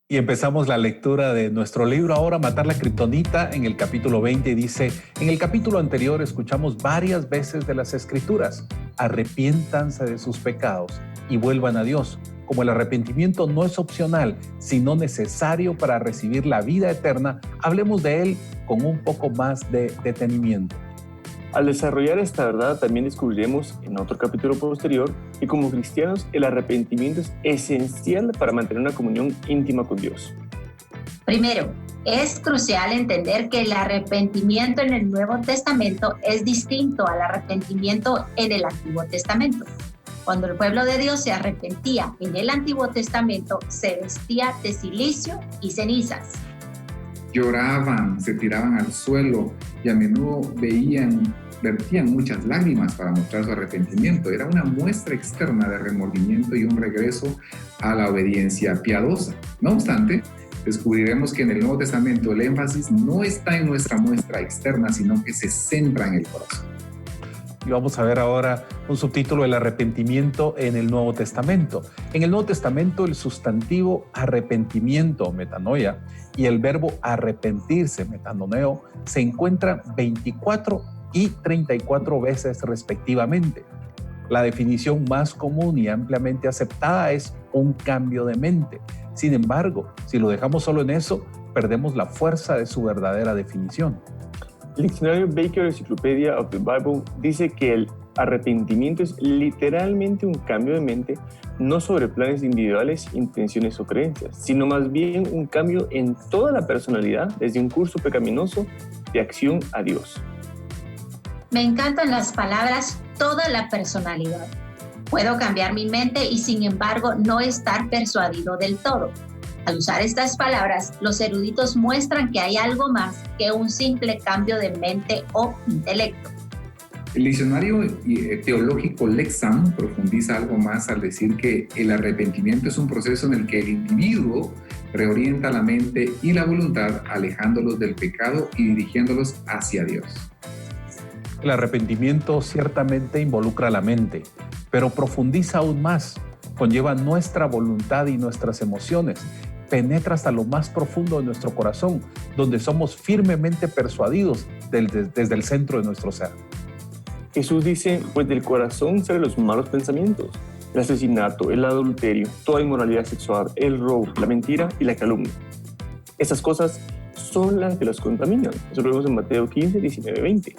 Y empezamos la lectura de nuestro libro ahora, Matar la Kriptonita, en el capítulo 20. Dice, en el capítulo anterior escuchamos varias veces de las Escrituras. Arrepiéntanse de sus pecados y vuelvan a Dios. Como el arrepentimiento no es opcional, sino necesario para recibir la vida eterna, hablemos de él con un poco más de detenimiento. Al desarrollar esta verdad, también descubriremos en otro capítulo posterior que como cristianos el arrepentimiento es esencial para mantener una comunión íntima con Dios. Primero, es crucial entender que el arrepentimiento en el Nuevo Testamento es distinto al arrepentimiento en el Antiguo Testamento. Cuando el pueblo de Dios se arrepentía en el Antiguo Testamento, se vestía de cilicio y cenizas. Lloraban, se tiraban al suelo y a menudo vertían muchas lágrimas para mostrar su arrepentimiento. Era una muestra externa de remordimiento y un regreso a la obediencia piadosa. No obstante, descubriremos que en el Nuevo Testamento el énfasis no está en nuestra muestra externa, sino que se centra en el corazón. Y vamos a ver ahora un subtítulo, el arrepentimiento en el Nuevo Testamento. En el Nuevo Testamento el sustantivo arrepentimiento, metanoia, y el verbo arrepentirse, metanoneo, se encuentran 24 y 34 veces respectivamente. La definición más común y ampliamente aceptada es un cambio de mente. Sin embargo, si lo dejamos solo en eso, perdemos la fuerza de su verdadera definición. El diccionario Baker Encyclopedia of the Bible dice que el arrepentimiento es literalmente un cambio de mente, no sobre planes individuales, intenciones o creencias, sino más bien un cambio en toda la personalidad desde un curso pecaminoso de acción a Dios. Me encantan las palabras toda la personalidad. Puedo cambiar mi mente y sin embargo no estar persuadido del todo. Al usar estas palabras, los eruditos muestran que hay algo más que un simple cambio de mente o intelecto. El diccionario teológico Lexham profundiza algo más al decir que el arrepentimiento es un proceso en el que el individuo reorienta la mente y la voluntad, alejándolos del pecado y dirigiéndolos hacia Dios. El arrepentimiento ciertamente involucra la mente, pero profundiza aún más, conlleva nuestra voluntad y nuestras emociones, penetra hasta lo más profundo de nuestro corazón, donde somos firmemente persuadidos desde el centro de nuestro ser. Jesús dice, pues del corazón salen los malos pensamientos, el asesinato, el adulterio, toda inmoralidad sexual, el robo, la mentira y la calumnia. Esas cosas son las que los contaminan. Eso lo vemos en Mateo 15, 19, 20.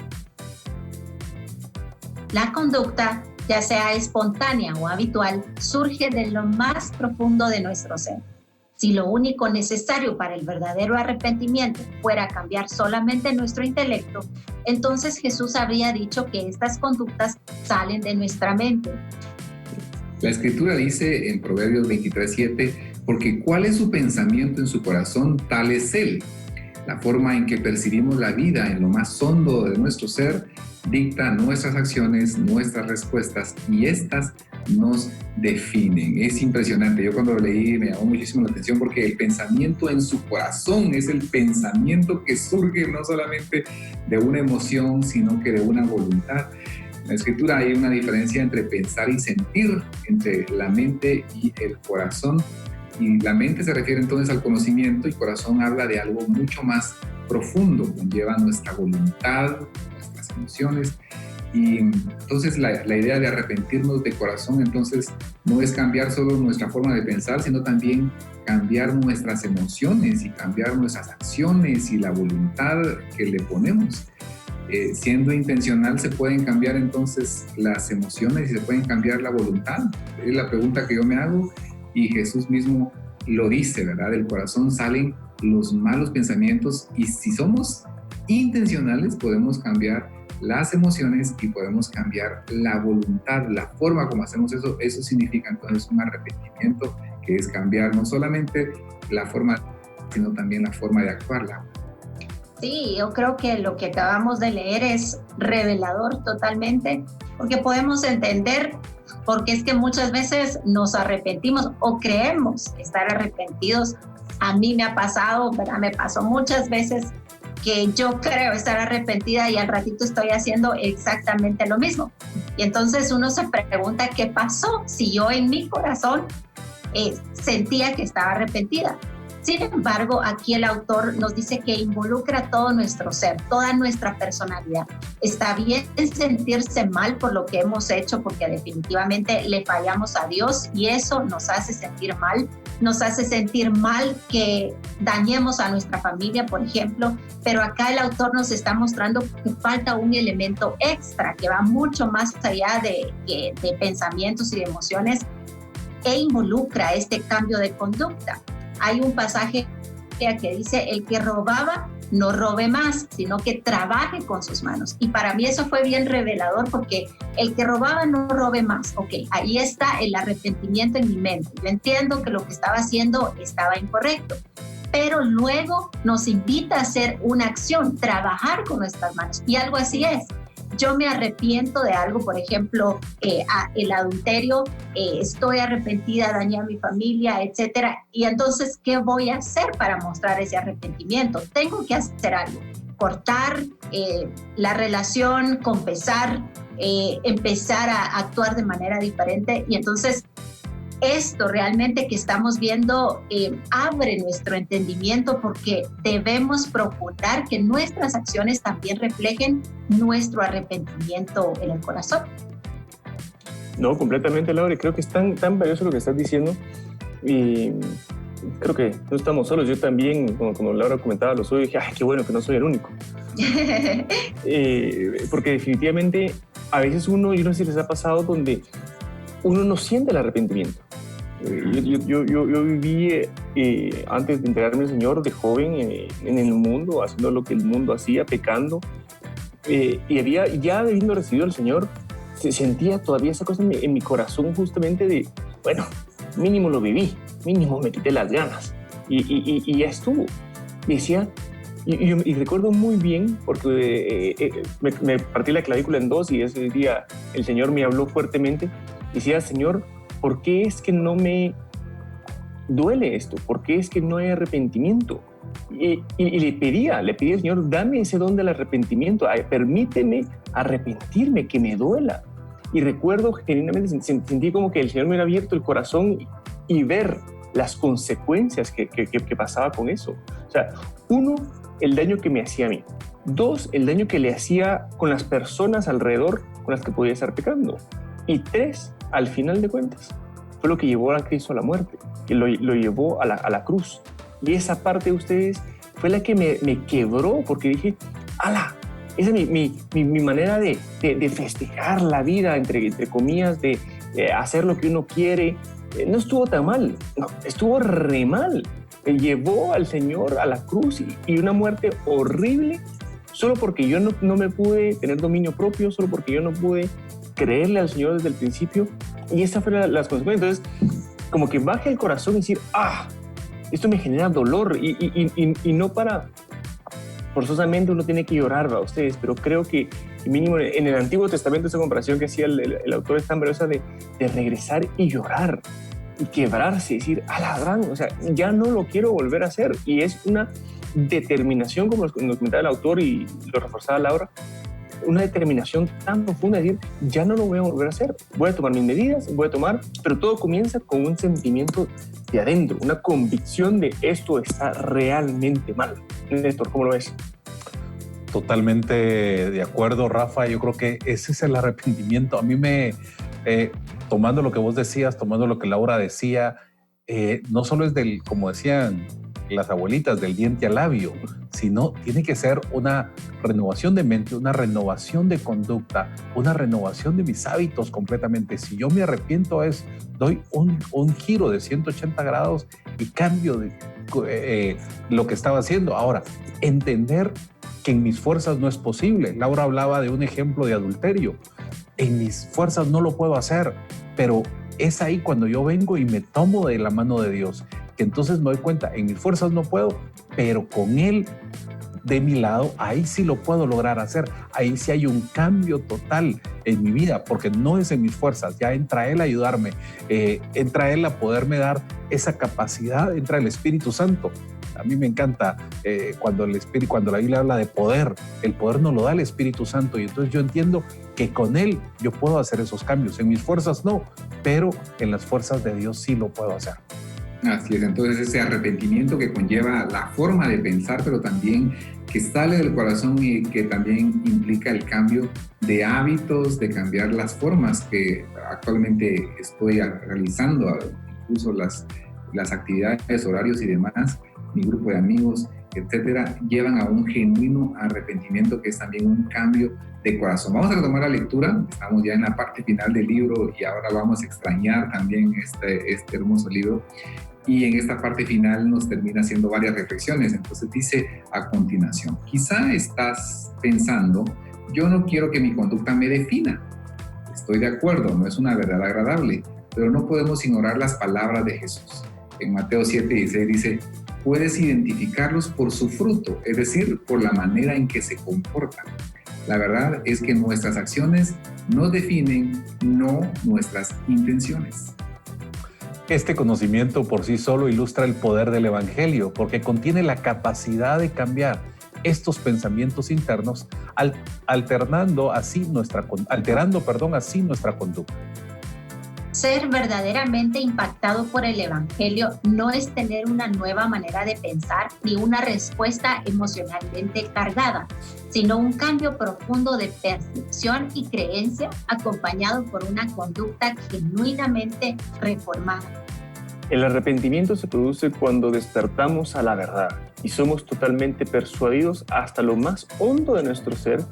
La conducta, ya sea espontánea o habitual, surge de lo más profundo de nuestro ser. Si lo único necesario para el verdadero arrepentimiento fuera cambiar solamente nuestro intelecto, entonces Jesús habría dicho que estas conductas salen de nuestra mente. La Escritura dice en Proverbios 23:7, porque cuál es su pensamiento en su corazón, tal es él. La forma en que percibimos la vida en lo más hondo de nuestro ser dicta nuestras acciones, nuestras respuestas, y estas nos definen. Es impresionante. Yo cuando lo leí me llamó muchísimo la atención, porque el pensamiento en su corazón es el pensamiento que surge no solamente de una emoción, sino que de una voluntad. En la Escritura hay una diferencia entre pensar y sentir, entre la mente y el corazón. Y la mente se refiere entonces al conocimiento, y corazón habla de algo mucho más profundo, conlleva nuestra voluntad, nuestras emociones. Y entonces la idea de arrepentirnos de corazón entonces no es cambiar solo nuestra forma de pensar, sino también cambiar nuestras emociones y cambiar nuestras acciones y la voluntad que le ponemos. Siendo intencional se pueden cambiar entonces las emociones y se pueden cambiar la voluntad. Es la pregunta que yo me hago, y Jesús mismo lo dice, ¿verdad? Del corazón salen los malos pensamientos, y si somos intencionales podemos cambiar las emociones y podemos cambiar la voluntad, la forma como hacemos eso. Eso significa entonces un arrepentimiento, que es cambiar no solamente la forma, sino también la forma de actuarla. Sí, yo creo que lo que acabamos de leer es revelador totalmente, porque podemos entender, porque es que muchas veces nos arrepentimos o creemos estar arrepentidos. A mí me ha pasado, ¿verdad? Me pasó muchas veces que yo creo estar arrepentida y al ratito estoy haciendo exactamente lo mismo. Y entonces uno se pregunta qué pasó si yo en mi corazón sentía que estaba arrepentida. Sin embargo, aquí el autor nos dice que involucra todo nuestro ser, toda nuestra personalidad. Está bien sentirse mal por lo que hemos hecho, porque definitivamente le fallamos a Dios y eso nos hace sentir mal. Nos hace sentir mal que dañemos a nuestra familia, por ejemplo, pero acá el autor nos está mostrando que falta un elemento extra que va mucho más allá de pensamientos y de emociones, e involucra este cambio de conducta. Hay un pasaje que dice: el que robaba no robe más, sino que trabaje con sus manos. Y para mí eso fue bien revelador, porque el que robaba no robe más. Ok, ahí está el arrepentimiento en mi mente. Yo entiendo que lo que estaba haciendo estaba incorrecto, pero luego nos invita a hacer una acción, trabajar con nuestras manos. Y algo así es. Yo me arrepiento de algo, por ejemplo, el adulterio, estoy arrepentida, dañé a mi familia, etcétera. Y entonces, ¿qué voy a hacer para mostrar ese arrepentimiento? Tengo que hacer algo, cortar la relación, confesar, empezar a actuar de manera diferente. Y entonces, esto realmente que estamos viendo abre nuestro entendimiento, porque debemos procurar que nuestras acciones también reflejen nuestro arrepentimiento en el corazón. No, completamente, Laura. Creo que es tan valioso lo que estás diciendo, y creo que no estamos solos. Yo también, como Laura comentaba, lo soy, y dije, ay, qué bueno que no soy el único. Porque definitivamente a veces yo no sé si les ha pasado, donde uno no siente el arrepentimiento. Yo viví antes de entregarme al Señor de joven en el mundo, haciendo lo que el mundo hacía, pecando, y ya habiendo recibido al Señor, se sentía todavía esa cosa en mi corazón, justamente de, bueno, mínimo lo viví, mínimo me quité las ganas, y ya estuvo. Y decía, y recuerdo muy bien, porque me partí la clavícula en dos, y ese día el Señor me habló fuertemente. Decía: Señor, ¿por qué es que no me duele esto? ¿Por qué es que no hay arrepentimiento? Y le pedía al Señor: dame ese don del arrepentimiento, permíteme arrepentirme, que me duela. Y recuerdo genuinamente, sentí como que el Señor me había abierto el corazón y ver las consecuencias que pasaba con eso. O sea, uno, el daño que me hacía a mí. Dos, el daño que le hacía con las personas alrededor con las que podía estar pecando. Y tres, al final de cuentas, fue lo que llevó a Cristo a la muerte, que lo llevó a la cruz. Y esa parte de ustedes fue la que me quebró, porque dije, ¡ala! Esa es mi manera de festejar la vida, entre comillas, de hacer lo que uno quiere. No estuvo tan mal, no, estuvo re mal. Llevó al Señor a la cruz y una muerte horrible, solo porque yo no me pude tener dominio propio, solo porque yo no pude creerle al Señor desde el principio. Y esas fueron las consecuencias. Entonces, como que baje el corazón y decir, esto me genera dolor, y no para forzosamente uno tiene que llorar, ¿va? Ustedes, pero creo que mínimo en el Antiguo Testamento esa comparación que hacía el autor es tan valiosa de regresar y llorar y quebrarse y decir, a la gran, o sea, ya no lo quiero volver a hacer. Y es una determinación, como nos comentaba el autor y lo reforzaba Laura, una determinación tan profunda de decir, ya no lo voy a volver a hacer, voy a tomar mis medidas, pero todo comienza con un sentimiento de adentro, una convicción de esto está realmente mal. Néstor, ¿cómo lo ves? Totalmente de acuerdo, Rafa. Yo creo que ese es el arrepentimiento. A mí tomando lo que vos decías, tomando lo que Laura decía, no solo es como decían las abuelitas, del diente al labio, sino tiene que ser una renovación de mente, una renovación de conducta, una renovación de mis hábitos completamente. Si yo me arrepiento, doy un giro de 180 grados y cambio lo que estaba haciendo. Ahora, entender que en mis fuerzas no es posible. Laura hablaba de un ejemplo de adulterio. En mis fuerzas no lo puedo hacer, pero es ahí cuando yo vengo y me tomo de la mano de Dios, que entonces me doy cuenta, en mis fuerzas no puedo, pero con Él de mi lado, ahí sí lo puedo lograr hacer. Ahí sí hay un cambio total en mi vida, porque no es en mis fuerzas, ya entra Él a ayudarme, entra Él a poderme dar esa capacidad, entra el Espíritu Santo. A mí me encanta cuando la Biblia habla de poder, el poder nos lo da el Espíritu Santo, y entonces yo entiendo que con Él yo puedo hacer esos cambios. En mis fuerzas no, pero en las fuerzas de Dios sí lo puedo hacer. Así es, entonces ese arrepentimiento que conlleva la forma de pensar, pero también que sale del corazón y que también implica el cambio de hábitos, de cambiar las formas que actualmente estoy realizando, incluso las actividades, horarios y demás, mi grupo de amigos, etcétera, llevan a un genuino arrepentimiento que es también un cambio de corazón. Vamos a retomar la lectura, estamos ya en la parte final del libro y ahora vamos a extrañar también este hermoso libro. Y en esta parte final nos termina haciendo varias reflexiones. Entonces dice a continuación, quizá estás pensando, yo no quiero que mi conducta me defina. Estoy de acuerdo, no es una verdad agradable, pero no podemos ignorar las palabras de Jesús. En Mateo 7:16 dice, puedes identificarlos por su fruto, es decir, por la manera en que se comportan. La verdad es que nuestras acciones nos definen, no nuestras intenciones. Este conocimiento por sí solo ilustra el poder del Evangelio, porque contiene la capacidad de cambiar estos pensamientos internos, alterando así nuestra conducta. Ser verdaderamente impactado por el Evangelio no es tener una nueva manera de pensar ni una respuesta emocionalmente cargada, sino un cambio profundo de percepción y creencia acompañado por una conducta genuinamente reformada. El arrepentimiento se produce cuando despertamos a la verdad y somos totalmente persuadidos hasta lo más hondo de nuestro ser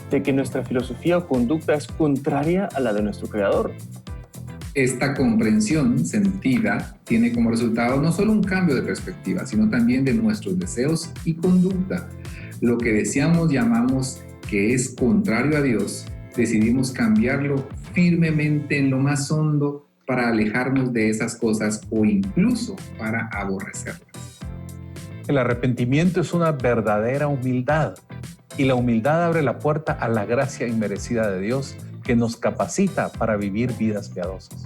de que nuestra filosofía o conducta es contraria a la de nuestro Creador. Esta comprensión sentida tiene como resultado no solo un cambio de perspectiva, sino también de nuestros deseos y conducta. Lo que deseamos, llamamos que es contrario a Dios, decidimos cambiarlo firmemente en lo más hondo para alejarnos de esas cosas o incluso para aborrecerlas. El arrepentimiento es una verdadera humildad, y la humildad abre la puerta a la gracia inmerecida de Dios que nos capacita para vivir vidas piadosas.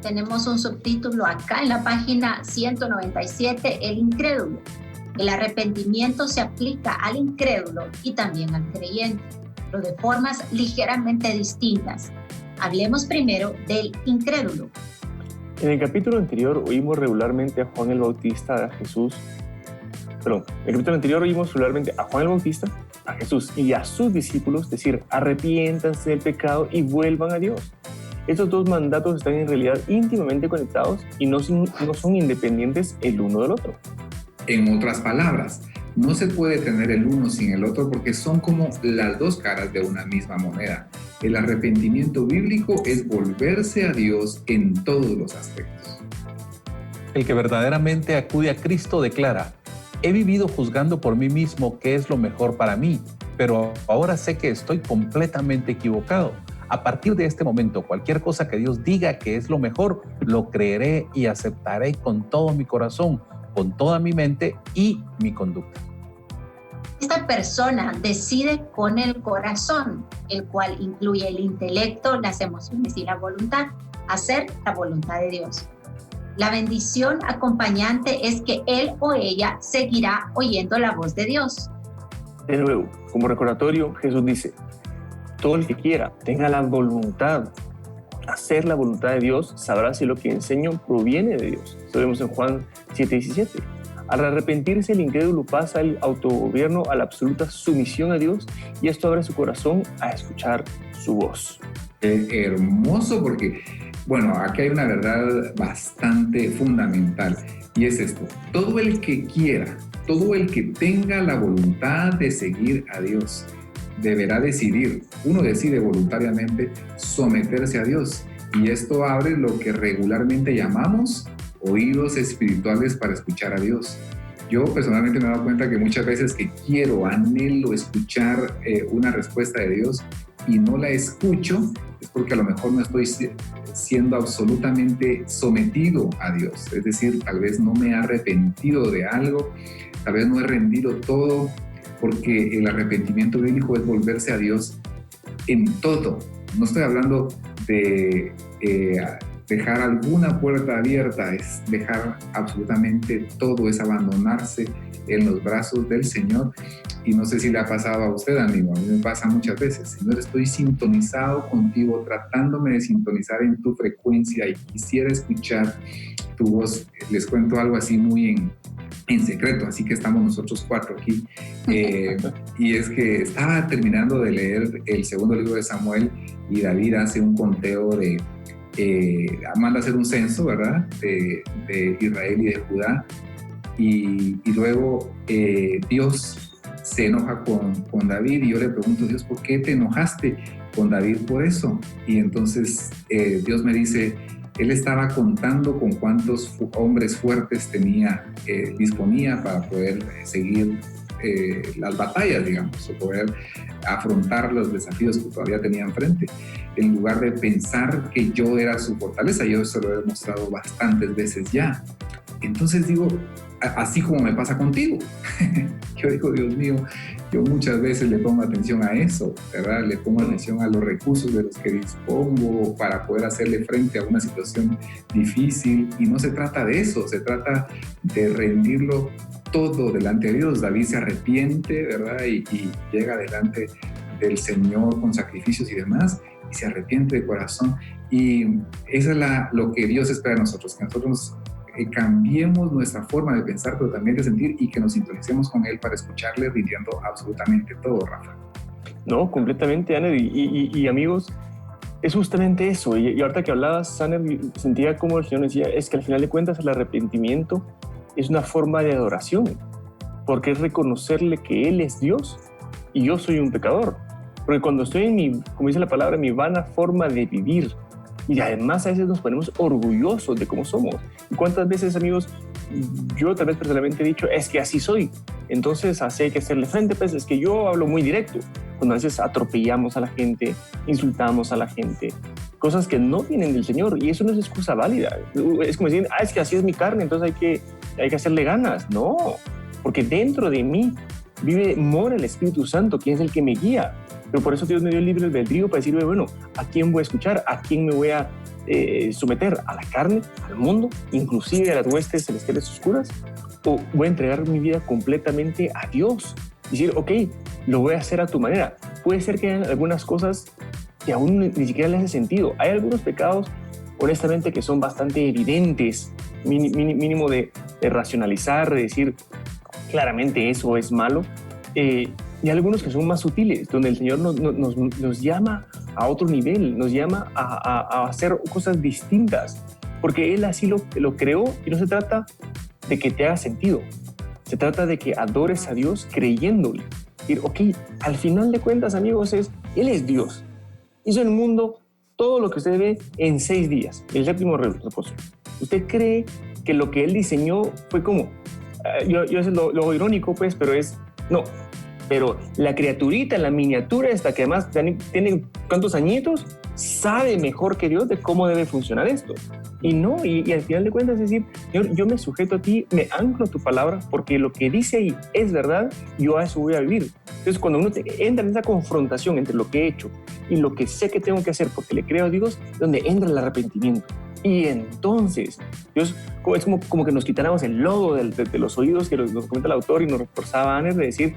Tenemos un subtítulo acá en la página 197, el incrédulo. El arrepentimiento se aplica al incrédulo y también al creyente, pero de formas ligeramente distintas. Hablemos primero del incrédulo. En el capítulo anterior oímos regularmente a Juan el Bautista, a Jesús y a sus discípulos decir, arrepiéntanse del pecado y vuelvan a Dios. Estos dos mandatos están en realidad íntimamente conectados y no son independientes el uno del otro. En otras palabras, no se puede tener el uno sin el otro porque son como las dos caras de una misma moneda. El arrepentimiento bíblico es volverse a Dios en todos los aspectos. El que verdaderamente acude a Cristo declara, he vivido juzgando por mí mismo qué es lo mejor para mí, pero ahora sé que estoy completamente equivocado. A partir de este momento, cualquier cosa que Dios diga que es lo mejor, lo creeré y aceptaré con todo mi corazón, con toda mi mente y mi conducta. esta persona decide con el corazón, el cual incluye el intelecto, las emociones y la voluntad, hacer la voluntad de Dios. La bendición acompañante es que él o ella seguirá oyendo la voz de Dios. De nuevo, como recordatorio, Jesús dice, todo el que quiera, tenga la voluntad, hacer la voluntad de Dios, sabrá si lo que enseño proviene de Dios. Esto vemos en Juan 7:17. Al arrepentirse, el incrédulo pasa el autogobierno a la absoluta sumisión a Dios y esto abre su corazón a escuchar su voz. Hermoso, porque, bueno, aquí hay una verdad bastante fundamental y es esto: todo el que quiera, todo el que tenga la voluntad de seguir a Dios, deberá decidir, uno decide voluntariamente someterse a Dios, y esto abre lo que regularmente llamamos oídos espirituales para escuchar a Dios. Yo personalmente me he dado cuenta que muchas veces que quiero, anhelo escuchar una respuesta de Dios y no la escucho, es porque a lo mejor no estoy siendo absolutamente sometido a Dios. Es decir, tal vez no me he arrepentido de algo, tal vez no he rendido todo, porque el arrepentimiento bíblico es volverse a Dios en todo. No estoy hablando de dejar alguna puerta abierta, es dejar absolutamente todo, es abandonarse en los brazos del Señor. Y no sé si le ha pasado a usted, amigo, a mí me pasa muchas veces. Señor, estoy sintonizado contigo, tratándome de sintonizar en tu frecuencia y quisiera escuchar tu voz. Les cuento algo así muy en secreto, así que estamos nosotros 4 aquí. Y es que estaba terminando de leer el segundo libro de Samuel y David hace un conteo manda a hacer un censo, ¿verdad? De Israel y de Judá. Y luego Dios se enoja con David y yo le pregunto: Dios, ¿por qué te enojaste con David por eso? Y entonces Dios me dice: él estaba contando con cuántos hombres fuertes disponía para poder seguir las batallas, digamos, o poder afrontar los desafíos que todavía tenía enfrente, en lugar de pensar que yo era su fortaleza. Yo eso lo he demostrado bastantes veces ya. Entonces digo, así como me pasa contigo, yo digo, Dios mío, yo muchas veces le pongo atención a eso, ¿verdad? Le pongo atención a los recursos de los que dispongo para poder hacerle frente a una situación difícil, y no se trata de eso, se trata de rendirlo todo delante de Dios. David se arrepiente, ¿verdad? Y llega delante del Señor con sacrificios y demás, y se arrepiente de corazón. Y eso es lo que Dios espera de nosotros, que nosotros cambiemos nuestra forma de pensar, pero también de sentir, y que nos sintonicemos con Él para escucharle rindiendo absolutamente todo, Rafa. No, completamente, Aner. Y amigos, es justamente eso. Y ahorita que hablabas, Aner, sentía como el Señor decía, es que al final de cuentas el arrepentimiento es una forma de adoración, porque es reconocerle que Él es Dios y yo soy un pecador. Porque cuando estoy en como dice la palabra, mi vana forma de vivir, y además a veces nos ponemos orgullosos de cómo somos. ¿Y cuántas veces, amigos, yo tal vez personalmente he dicho, es que así soy, entonces así hay que hacerle frente? Pues es que yo hablo muy directo, cuando a veces atropellamos a la gente, insultamos a la gente, cosas que no vienen del Señor, y eso no es excusa válida. Es como decir, es que así es mi carne, entonces hay que hacerle ganas. No, porque dentro de mí mora el Espíritu Santo, quien es el que me guía. Pero por eso Dios me dio el libre albedrío para decirme, bueno, ¿a quién voy a escuchar? ¿A quién me voy a someter? ¿A la carne? ¿Al mundo? ¿Inclusive a las huestes celestiales oscuras? ¿O voy a entregar mi vida completamente a Dios? Decir, ok, lo voy a hacer a tu manera. Puede ser que hayan algunas cosas que aún ni siquiera les hace sentido. Hay algunos pecados, honestamente, que son bastante evidentes, mínimo de racionalizar, de decir, claramente eso es malo. Y algunos que son más sutiles, donde el Señor nos llama a otro nivel, nos llama a hacer cosas distintas, porque Él así lo creó, y no se trata de que te haga sentido, se trata de que adores a Dios creyéndole. Y, ok, al final de cuentas, amigos, Él es Dios. Hizo el mundo, todo lo que usted ve, en 6 días, el 7º reposo. ¿Usted cree que lo que Él diseñó fue como? Yo es lo irónico, pues, pero no. Pero la criaturita, la miniatura esta, que además tiene ¿cuántos añitos? Sabe mejor que Dios de cómo debe funcionar esto. y al final de cuentas es decir, Señor, yo me sujeto a ti, me anclo a tu palabra, porque lo que dice ahí es verdad, yo a eso voy a vivir. Entonces, cuando uno entra en esa confrontación entre lo que he hecho y lo que sé que tengo que hacer porque le creo a Dios, es donde entra el arrepentimiento. Y entonces, Dios, es como que nos quitáramos el lodo de los oídos que nos comenta el autor y nos reforzaba Anner de decir,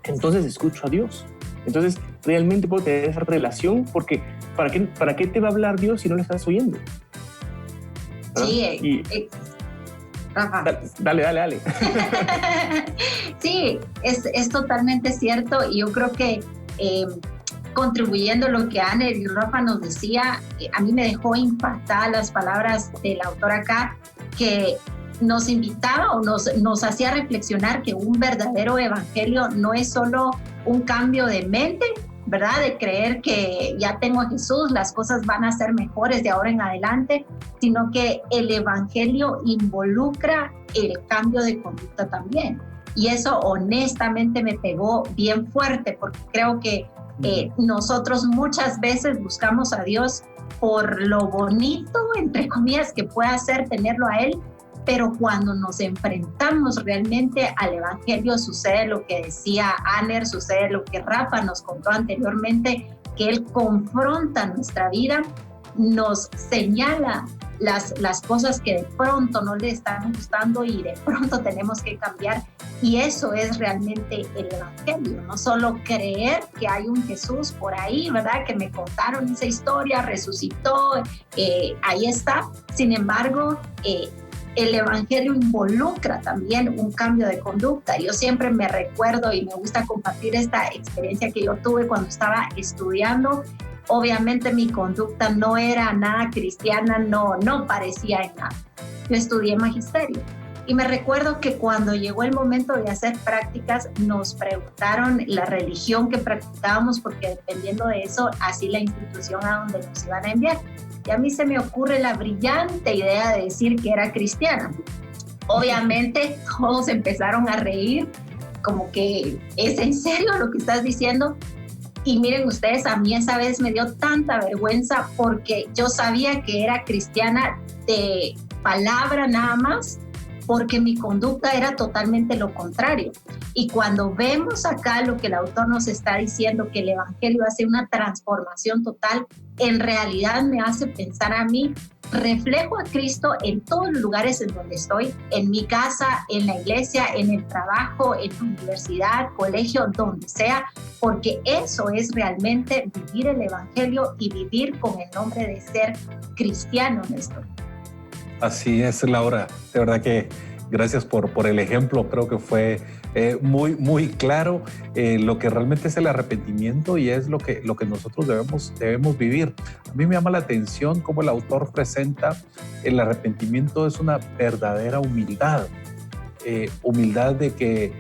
entonces escucho a Dios. Entonces, realmente puedo tener esa relación porque ¿para qué te va a hablar Dios si no le estás oyendo? ¿verdad? Sí, Rafa. Dale. Sí, es totalmente cierto y yo creo que contribuyendo a lo que Anner y Rafa nos decía, a mí me dejó impactada las palabras del autor acá, que nos invitaba o nos hacía reflexionar que un verdadero evangelio no es solo un cambio de mente, ¿verdad? De creer que ya tengo a Jesús, las cosas van a ser mejores de ahora en adelante, sino que el evangelio involucra el cambio de conducta también. Y eso honestamente me pegó bien fuerte, porque creo que nosotros muchas veces buscamos a Dios por lo bonito, entre comillas, que pueda ser tenerlo a Él, pero cuando nos enfrentamos realmente al evangelio sucede lo que decía Anner, sucede lo que Rafa nos contó anteriormente, que Él confronta nuestra vida, nos señala las cosas que de pronto no le están gustando y de pronto tenemos que cambiar, y eso es realmente el evangelio, no solo creer que hay un Jesús por ahí, ¿verdad? Que me contaron esa historia, resucitó, ahí está. Sin embargo, el evangelio involucra también un cambio de conducta. Yo siempre me recuerdo y me gusta compartir esta experiencia que yo tuve cuando estaba estudiando. Obviamente mi conducta no era nada cristiana, no parecía en nada. Yo estudié magisterio y me recuerdo que cuando llegó el momento de hacer prácticas nos preguntaron la religión que practicábamos, porque dependiendo de eso, así la institución a donde nos iban a enviar. Y a mí se me ocurre la brillante idea de decir que era cristiana. Obviamente todos empezaron a reír, como que ¿es en serio lo que estás diciendo? Y miren ustedes, a mí esa vez me dio tanta vergüenza porque yo sabía que era cristiana de palabra nada más, porque mi conducta era totalmente lo contrario. Y cuando vemos acá lo que el autor nos está diciendo, que el evangelio hace una transformación total, en realidad me hace pensar a mí, reflejo a Cristo en todos los lugares en donde estoy, en mi casa, en la iglesia, en el trabajo, en la universidad, colegio, donde sea, porque eso es realmente vivir el evangelio y vivir con el nombre de ser cristiano, Néstor. Así es, Laura. De verdad que gracias por el ejemplo. Creo que fue muy claro lo que realmente es el arrepentimiento y es lo que nosotros debemos vivir. A mí me llama la atención cómo el autor presenta el arrepentimiento es una verdadera humildad. Humildad de que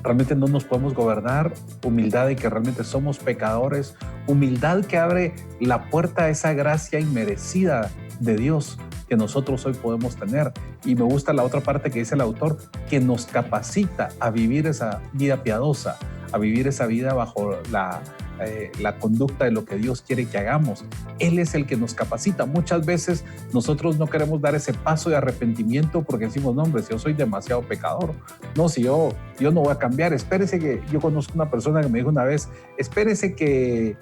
realmente no nos podemos gobernar, humildad de que realmente somos pecadores, humildad que abre la puerta a esa gracia inmerecida de Dios que nosotros hoy podemos tener. Y me gusta la otra parte que dice el autor, que nos capacita a vivir esa vida piadosa, a vivir esa vida bajo la conducta de lo que Dios quiere que hagamos. Él es el que nos capacita. Muchas veces nosotros no queremos dar ese paso de arrepentimiento porque decimos, no hombre, si yo soy demasiado pecador, no, si yo no voy a cambiar, espérese que yo conozco una persona que me dijo una vez, espérese que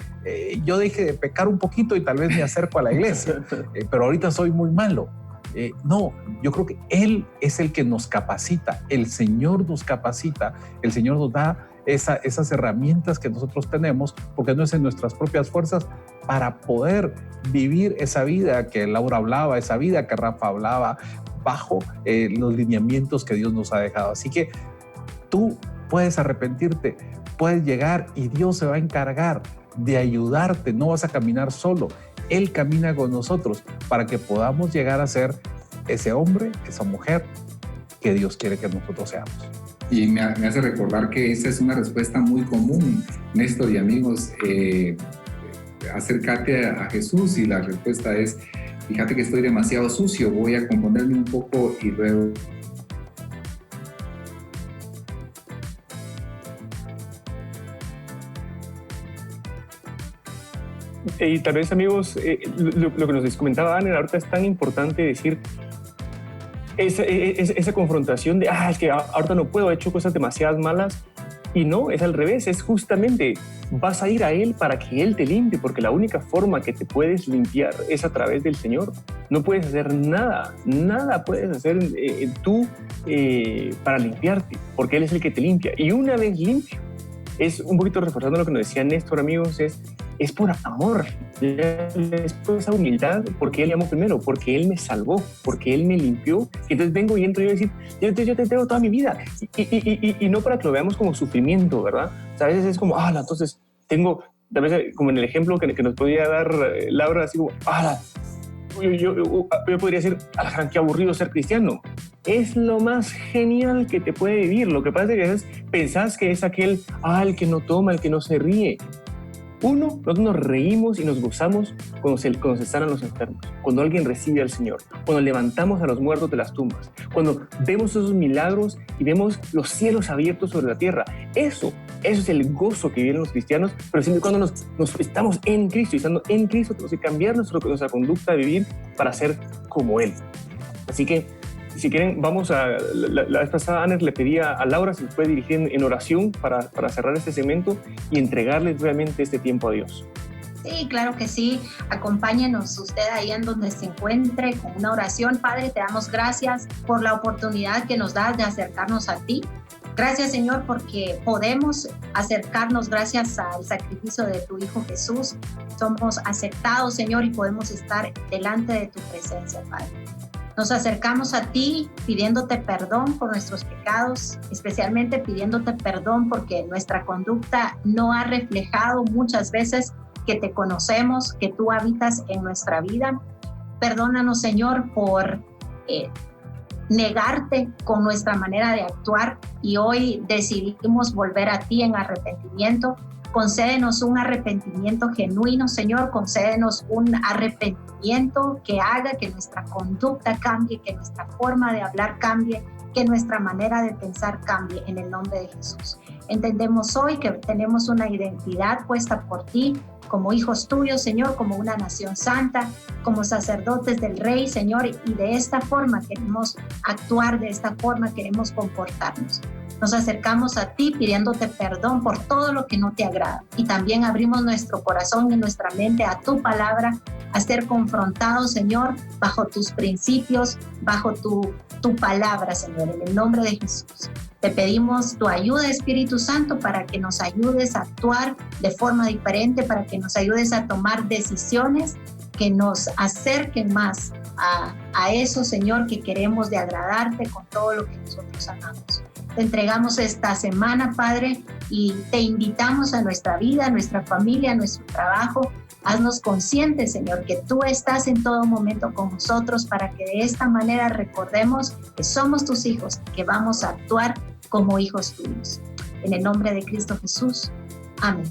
yo deje de pecar un poquito y tal vez me acerco a la iglesia, pero ahorita soy muy malo. No, yo creo que Él es el que nos capacita, el Señor nos capacita, el Señor nos da esas herramientas que nosotros tenemos, porque no es en nuestras propias fuerzas, para poder vivir esa vida que Laura hablaba, esa vida que Rafa hablaba, bajo los lineamientos que Dios nos ha dejado. Así que tú puedes arrepentirte, puedes llegar y Dios se va a encargar de ayudarte, no vas a caminar solo. Él camina con nosotros para que podamos llegar a ser ese hombre, esa mujer que Dios quiere que nosotros seamos. Y me hace recordar que esa es una respuesta muy común, Néstor y amigos, acércate a Jesús, y la respuesta es, fíjate que estoy demasiado sucio, voy a componerme un poco y luego... Y tal vez, amigos, lo que nos comentaba Anner, ahorita es tan importante decir esa confrontación de, es que ahorita no puedo, he hecho cosas demasiadas malas. Y no, es al revés, es justamente vas a ir a Él para que Él te limpie, porque la única forma que te puedes limpiar es a través del Señor. No puedes hacer nada puedes hacer tú para limpiarte, porque Él es el que te limpia. Y una vez limpio, es un poquito reforzando lo que nos decía Néstor, amigos, es por amor, es por esa humildad, porque Él me amó primero, porque Él me salvó, porque Él me limpió. Y entonces vengo y entro y yo decir, yo te entrego toda mi vida. Y no para que lo veamos como sufrimiento, ¿verdad? O sea, a veces es como, entonces tengo, tal vez como en el ejemplo que nos podía dar Laura, así como, yo podría decir, qué aburrido ser cristiano. Es lo más genial que te puede vivir. Lo que pasa es que a veces pensás que es aquel, el que no toma, el que no se ríe. Nosotros nos reímos y nos gozamos cuando se sanan los enfermos, cuando alguien recibe al Señor, cuando levantamos a los muertos de las tumbas, cuando vemos esos milagros y vemos los cielos abiertos sobre la tierra. Eso es el gozo que viven los cristianos, pero siempre cuando nos estamos en Cristo, y estando en Cristo tenemos que cambiar nuestra conducta de vivir para ser como Él. Así que, si quieren, vamos a... La vez pasada, Anner le pedía a Laura si se puede dirigir en oración para cerrar este segmento y entregarles realmente este tiempo a Dios. Sí, claro que sí. Acompáñenos usted ahí en donde se encuentre con una oración. Padre, te damos gracias por la oportunidad que nos das de acercarnos a ti. Gracias, Señor, porque podemos acercarnos gracias al sacrificio de tu Hijo Jesús. Somos aceptados, Señor, y podemos estar delante de tu presencia, Padre. Nos acercamos a ti pidiéndote perdón por nuestros pecados, especialmente pidiéndote perdón porque nuestra conducta no ha reflejado muchas veces que te conocemos, que tú habitas en nuestra vida. Perdónanos, Señor, por negarte con nuestra manera de actuar y hoy decidimos volver a ti en arrepentimiento. Concédenos un arrepentimiento genuino, Señor. Concédenos un arrepentimiento que haga que nuestra conducta cambie, que nuestra forma de hablar cambie, que nuestra manera de pensar cambie en el nombre de Jesús. Entendemos hoy que tenemos una identidad puesta por ti como hijos tuyos, Señor, como una nación santa, como sacerdotes del Rey, Señor, y de esta forma queremos actuar, de esta forma queremos comportarnos. Nos acercamos a ti pidiéndote perdón por todo lo que no te agrada y también abrimos nuestro corazón y nuestra mente a tu palabra, a ser confrontados, Señor, bajo tus principios, bajo tu palabra, Señor, en el nombre de Jesús. Te pedimos tu ayuda, Espíritu Santo, para que nos ayudes a actuar de forma diferente, para que nos ayudes a tomar decisiones que nos acerquen más a eso, Señor, que queremos de agradarte con todo lo que nosotros amamos. Te entregamos esta semana, Padre, y te invitamos a nuestra vida, a nuestra familia, a nuestro trabajo. Haznos conscientes, Señor, que tú estás en todo momento con nosotros para que de esta manera recordemos que somos tus hijos, que vamos a actuar como hijos tuyos. En el nombre de Cristo Jesús. Amén.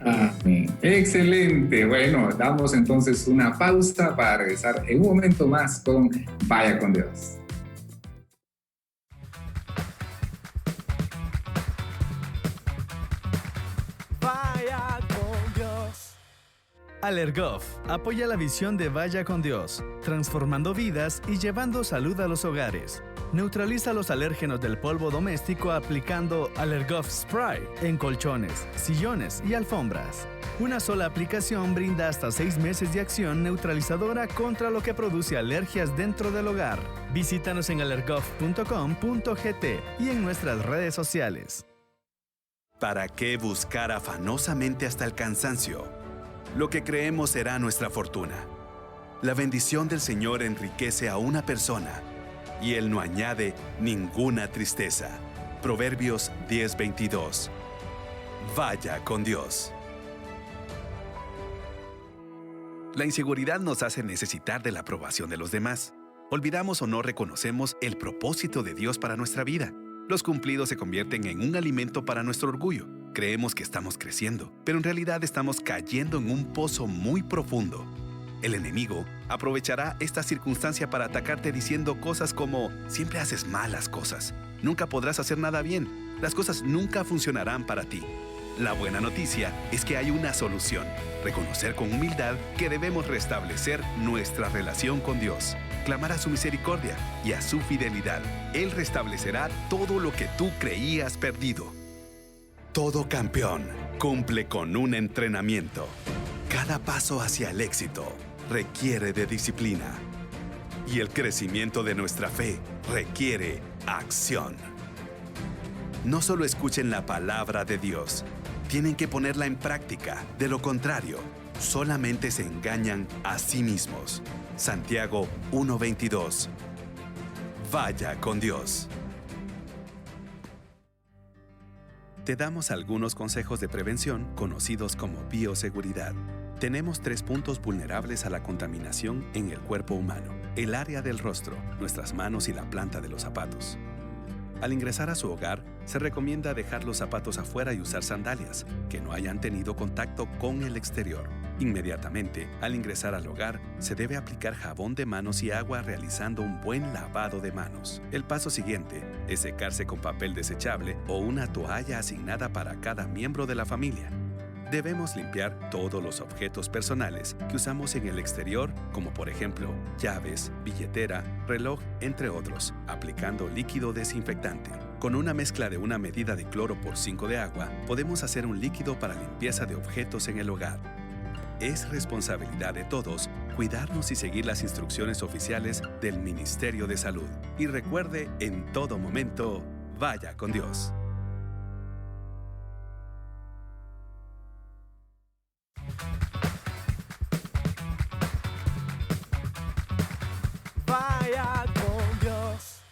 Amén. Excelente. Bueno, damos entonces una pausa para regresar en un momento más con Vaya con Dios. Vaya con Dios. Allergof apoya la visión de Vaya con Dios, transformando vidas y llevando salud a los hogares. Neutraliza los alérgenos del polvo doméstico aplicando Allergof Spray en colchones, sillones y alfombras. Una sola aplicación brinda hasta 6 meses de acción neutralizadora contra lo que produce alergias dentro del hogar. Visítanos en allergof.com.gt y en nuestras redes sociales. ¿Para qué buscar afanosamente hasta el cansancio? Lo que creemos será nuestra fortuna. La bendición del Señor enriquece a una persona y Él no añade ninguna tristeza. Proverbios 10:22. Vaya con Dios. La inseguridad nos hace necesitar de la aprobación de los demás. Olvidamos o no reconocemos el propósito de Dios para nuestra vida. Los cumplidos se convierten en un alimento para nuestro orgullo. Creemos que estamos creciendo, pero en realidad estamos cayendo en un pozo muy profundo. El enemigo aprovechará esta circunstancia para atacarte diciendo cosas como: siempre haces malas cosas, nunca podrás hacer nada bien, las cosas nunca funcionarán para ti. La buena noticia es que hay una solución. Reconocer con humildad que debemos restablecer nuestra relación con Dios. Clamar a su misericordia y a su fidelidad. Él restablecerá todo lo que tú creías perdido. Todo campeón cumple con un entrenamiento. Cada paso hacia el éxito requiere de disciplina. Y el crecimiento de nuestra fe requiere acción. No solo escuchen la palabra de Dios, tienen que ponerla en práctica. De lo contrario, solamente se engañan a sí mismos. Santiago 1:22. Vaya con Dios. Te damos algunos consejos de prevención conocidos como bioseguridad. Tenemos 3 puntos vulnerables a la contaminación en el cuerpo humano: el área del rostro, nuestras manos y la planta de los zapatos. Al ingresar a su hogar, se recomienda dejar los zapatos afuera y usar sandalias que no hayan tenido contacto con el exterior. Inmediatamente, al ingresar al hogar, se debe aplicar jabón de manos y agua realizando un buen lavado de manos. El paso siguiente es secarse con papel desechable o una toalla asignada para cada miembro de la familia. Debemos limpiar todos los objetos personales que usamos en el exterior, como por ejemplo llaves, billetera, reloj, entre otros, aplicando líquido desinfectante. Con una mezcla de una medida de cloro por 5 de agua, podemos hacer un líquido para limpieza de objetos en el hogar. Es responsabilidad de todos cuidarnos y seguir las instrucciones oficiales del Ministerio de Salud. Y recuerde, en todo momento, vaya con Dios. Vaya con Dios.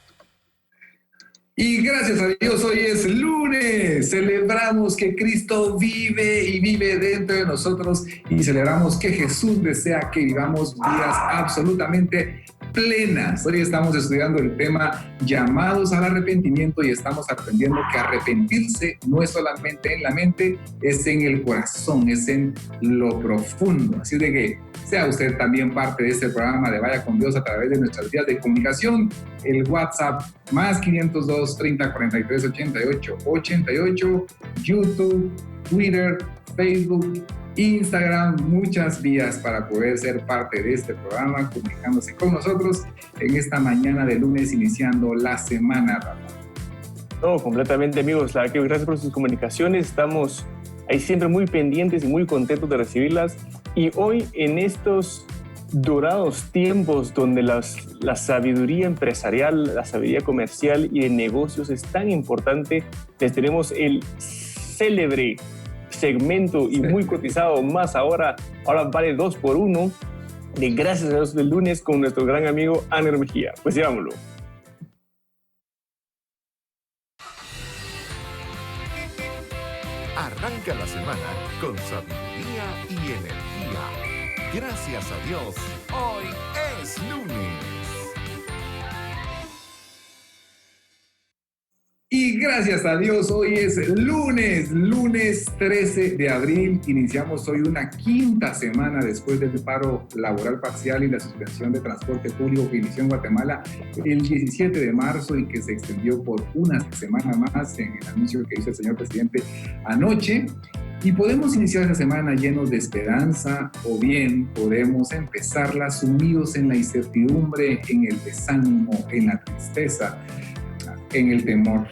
Y gracias a Dios, hoy es lunes. Celebramos que Cristo vive y vive dentro de nosotros y celebramos que Jesús desea que vivamos vidas absolutamente plenas. Hoy estamos estudiando el tema llamados al arrepentimiento y estamos aprendiendo que arrepentirse no es solamente en la mente, es en el corazón, es en lo profundo. Así de que sea usted también parte de este programa de Vaya con Dios a través de nuestras vías de comunicación. El WhatsApp más 502 30 43 88 88, YouTube, Twitter, Facebook, Instagram, muchas vías para poder ser parte de este programa, comunicándose con nosotros en esta mañana de lunes, iniciando la semana. No, completamente, amigos. La verdad que gracias por sus comunicaciones. Estamos ahí siempre muy pendientes y muy contentos de recibirlas. Y hoy, en estos dorados tiempos donde la sabiduría empresarial, la sabiduría comercial y de negocios es tan importante, les tenemos el célebre segmento y muy cotizado más ahora vale 2 por 1 de Gracias a Dios del lunes con nuestro gran amigo Aner Mejía. Pues llevámoslo. Arranca la semana con sabiduría y energía. Gracias a Dios, hoy es lunes. Y gracias a Dios, hoy es lunes 13 de abril. Iniciamos hoy una 5ª semana después del paro laboral parcial y la suspensión de transporte público que inició en Guatemala el 17 de marzo y que se extendió por una semana más en el anuncio que hizo el señor presidente anoche. Y podemos iniciar esta semana llenos de esperanza o bien podemos empezarla sumidos en la incertidumbre, en el desánimo, en la tristeza, en el temor.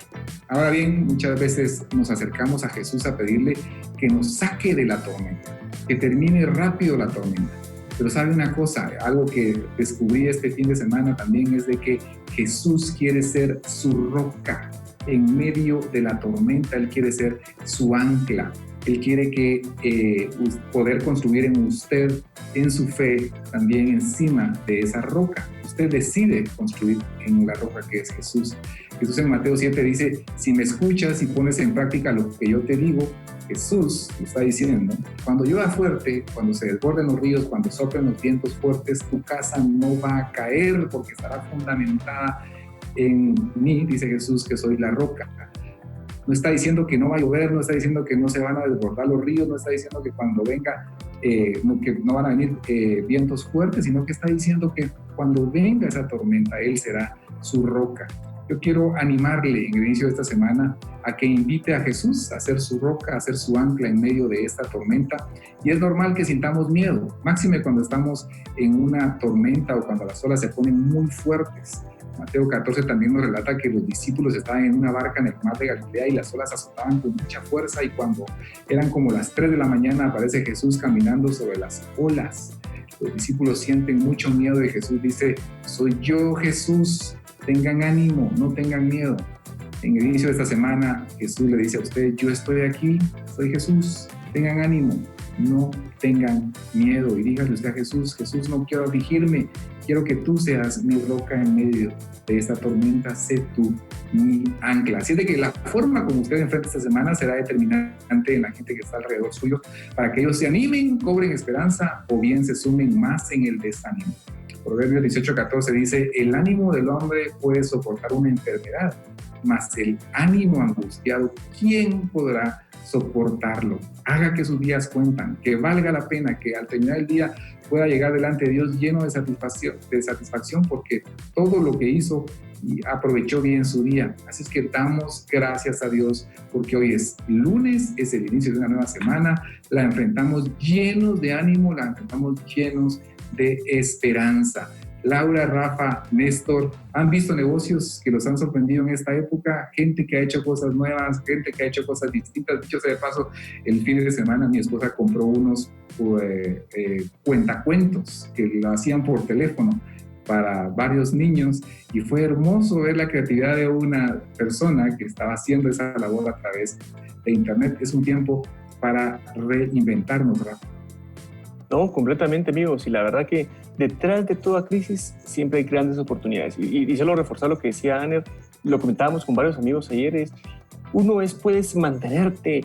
Ahora bien, muchas veces nos acercamos a Jesús a pedirle que nos saque de la tormenta, que termine rápido la tormenta. Pero sabe una cosa, algo que descubrí este fin de semana también es de que Jesús quiere ser su roca en medio de la tormenta. Él quiere ser su ancla. Él quiere que poder construir en usted, en su fe, también encima de esa roca. Usted decide construir en la roca que es Jesús. Jesús en Mateo 7 dice, si me escuchas y pones en práctica lo que yo te digo, Jesús lo está diciendo, cuando llueva fuerte, cuando se desborden los ríos, cuando soplen los vientos fuertes, tu casa no va a caer porque estará fundamentada en mí, dice Jesús, que soy la roca. No está diciendo que no va a llover, no está diciendo que no se van a desbordar los ríos, no está diciendo que cuando venga, que no van a venir vientos fuertes, sino que está diciendo que cuando venga esa tormenta, Él será su roca. Yo quiero animarle en el inicio de esta semana a que invite a Jesús a ser su roca, a ser su ancla en medio de esta tormenta. Y es normal que sintamos miedo, máxime cuando estamos en una tormenta o cuando las olas se ponen muy fuertes. Mateo 14 también nos relata que los discípulos estaban en una barca en el mar de Galilea y las olas azotaban con mucha fuerza, y cuando eran como las 3 de la mañana aparece Jesús caminando sobre las olas. Los discípulos sienten mucho miedo y Jesús dice: soy yo, Jesús, tengan ánimo, no tengan miedo. En el inicio de esta semana Jesús le dice a ustedes: yo estoy aquí, soy Jesús, tengan ánimo, no tengan miedo. Y dígale usted a Jesús: Jesús, no quiero afligirme, quiero que tú seas mi roca en medio de esta tormenta, sé tú mi ancla. Así es de que la forma como usted enfrenta esta semana será determinante en la gente que está alrededor suyo, para que ellos se animen, cobren esperanza o bien se sumen más en el desánimo. Proverbios 18:14 dice: el ánimo del hombre puede soportar una enfermedad, mas el ánimo angustiado, ¿quién podrá soportarlo? Haga que sus días cuentan, que valga la pena, que al terminar el día pueda llegar delante de Dios lleno de satisfacción porque todo lo que hizo y aprovechó bien su día. Así es que damos gracias a Dios porque hoy es lunes, es el inicio de una nueva semana, la enfrentamos llenos de ánimo, la enfrentamos llenos de esperanza. Laura, Rafa, Néstor, ¿han visto negocios que los han sorprendido en esta época? Gente que ha hecho cosas nuevas, gente que ha hecho cosas distintas. Dicho sea de paso, el fin de semana mi esposa compró unos cuentacuentos que lo hacían por teléfono para varios niños, y fue hermoso ver la creatividad de una persona que estaba haciendo esa labor a través de internet. Es un tiempo para reinventarnos, Rafa. No, completamente, amigos, y la verdad que detrás de toda crisis siempre hay grandes oportunidades. Y solo reforzar lo que decía Aner, lo comentábamos con varios amigos ayer, puedes mantenerte,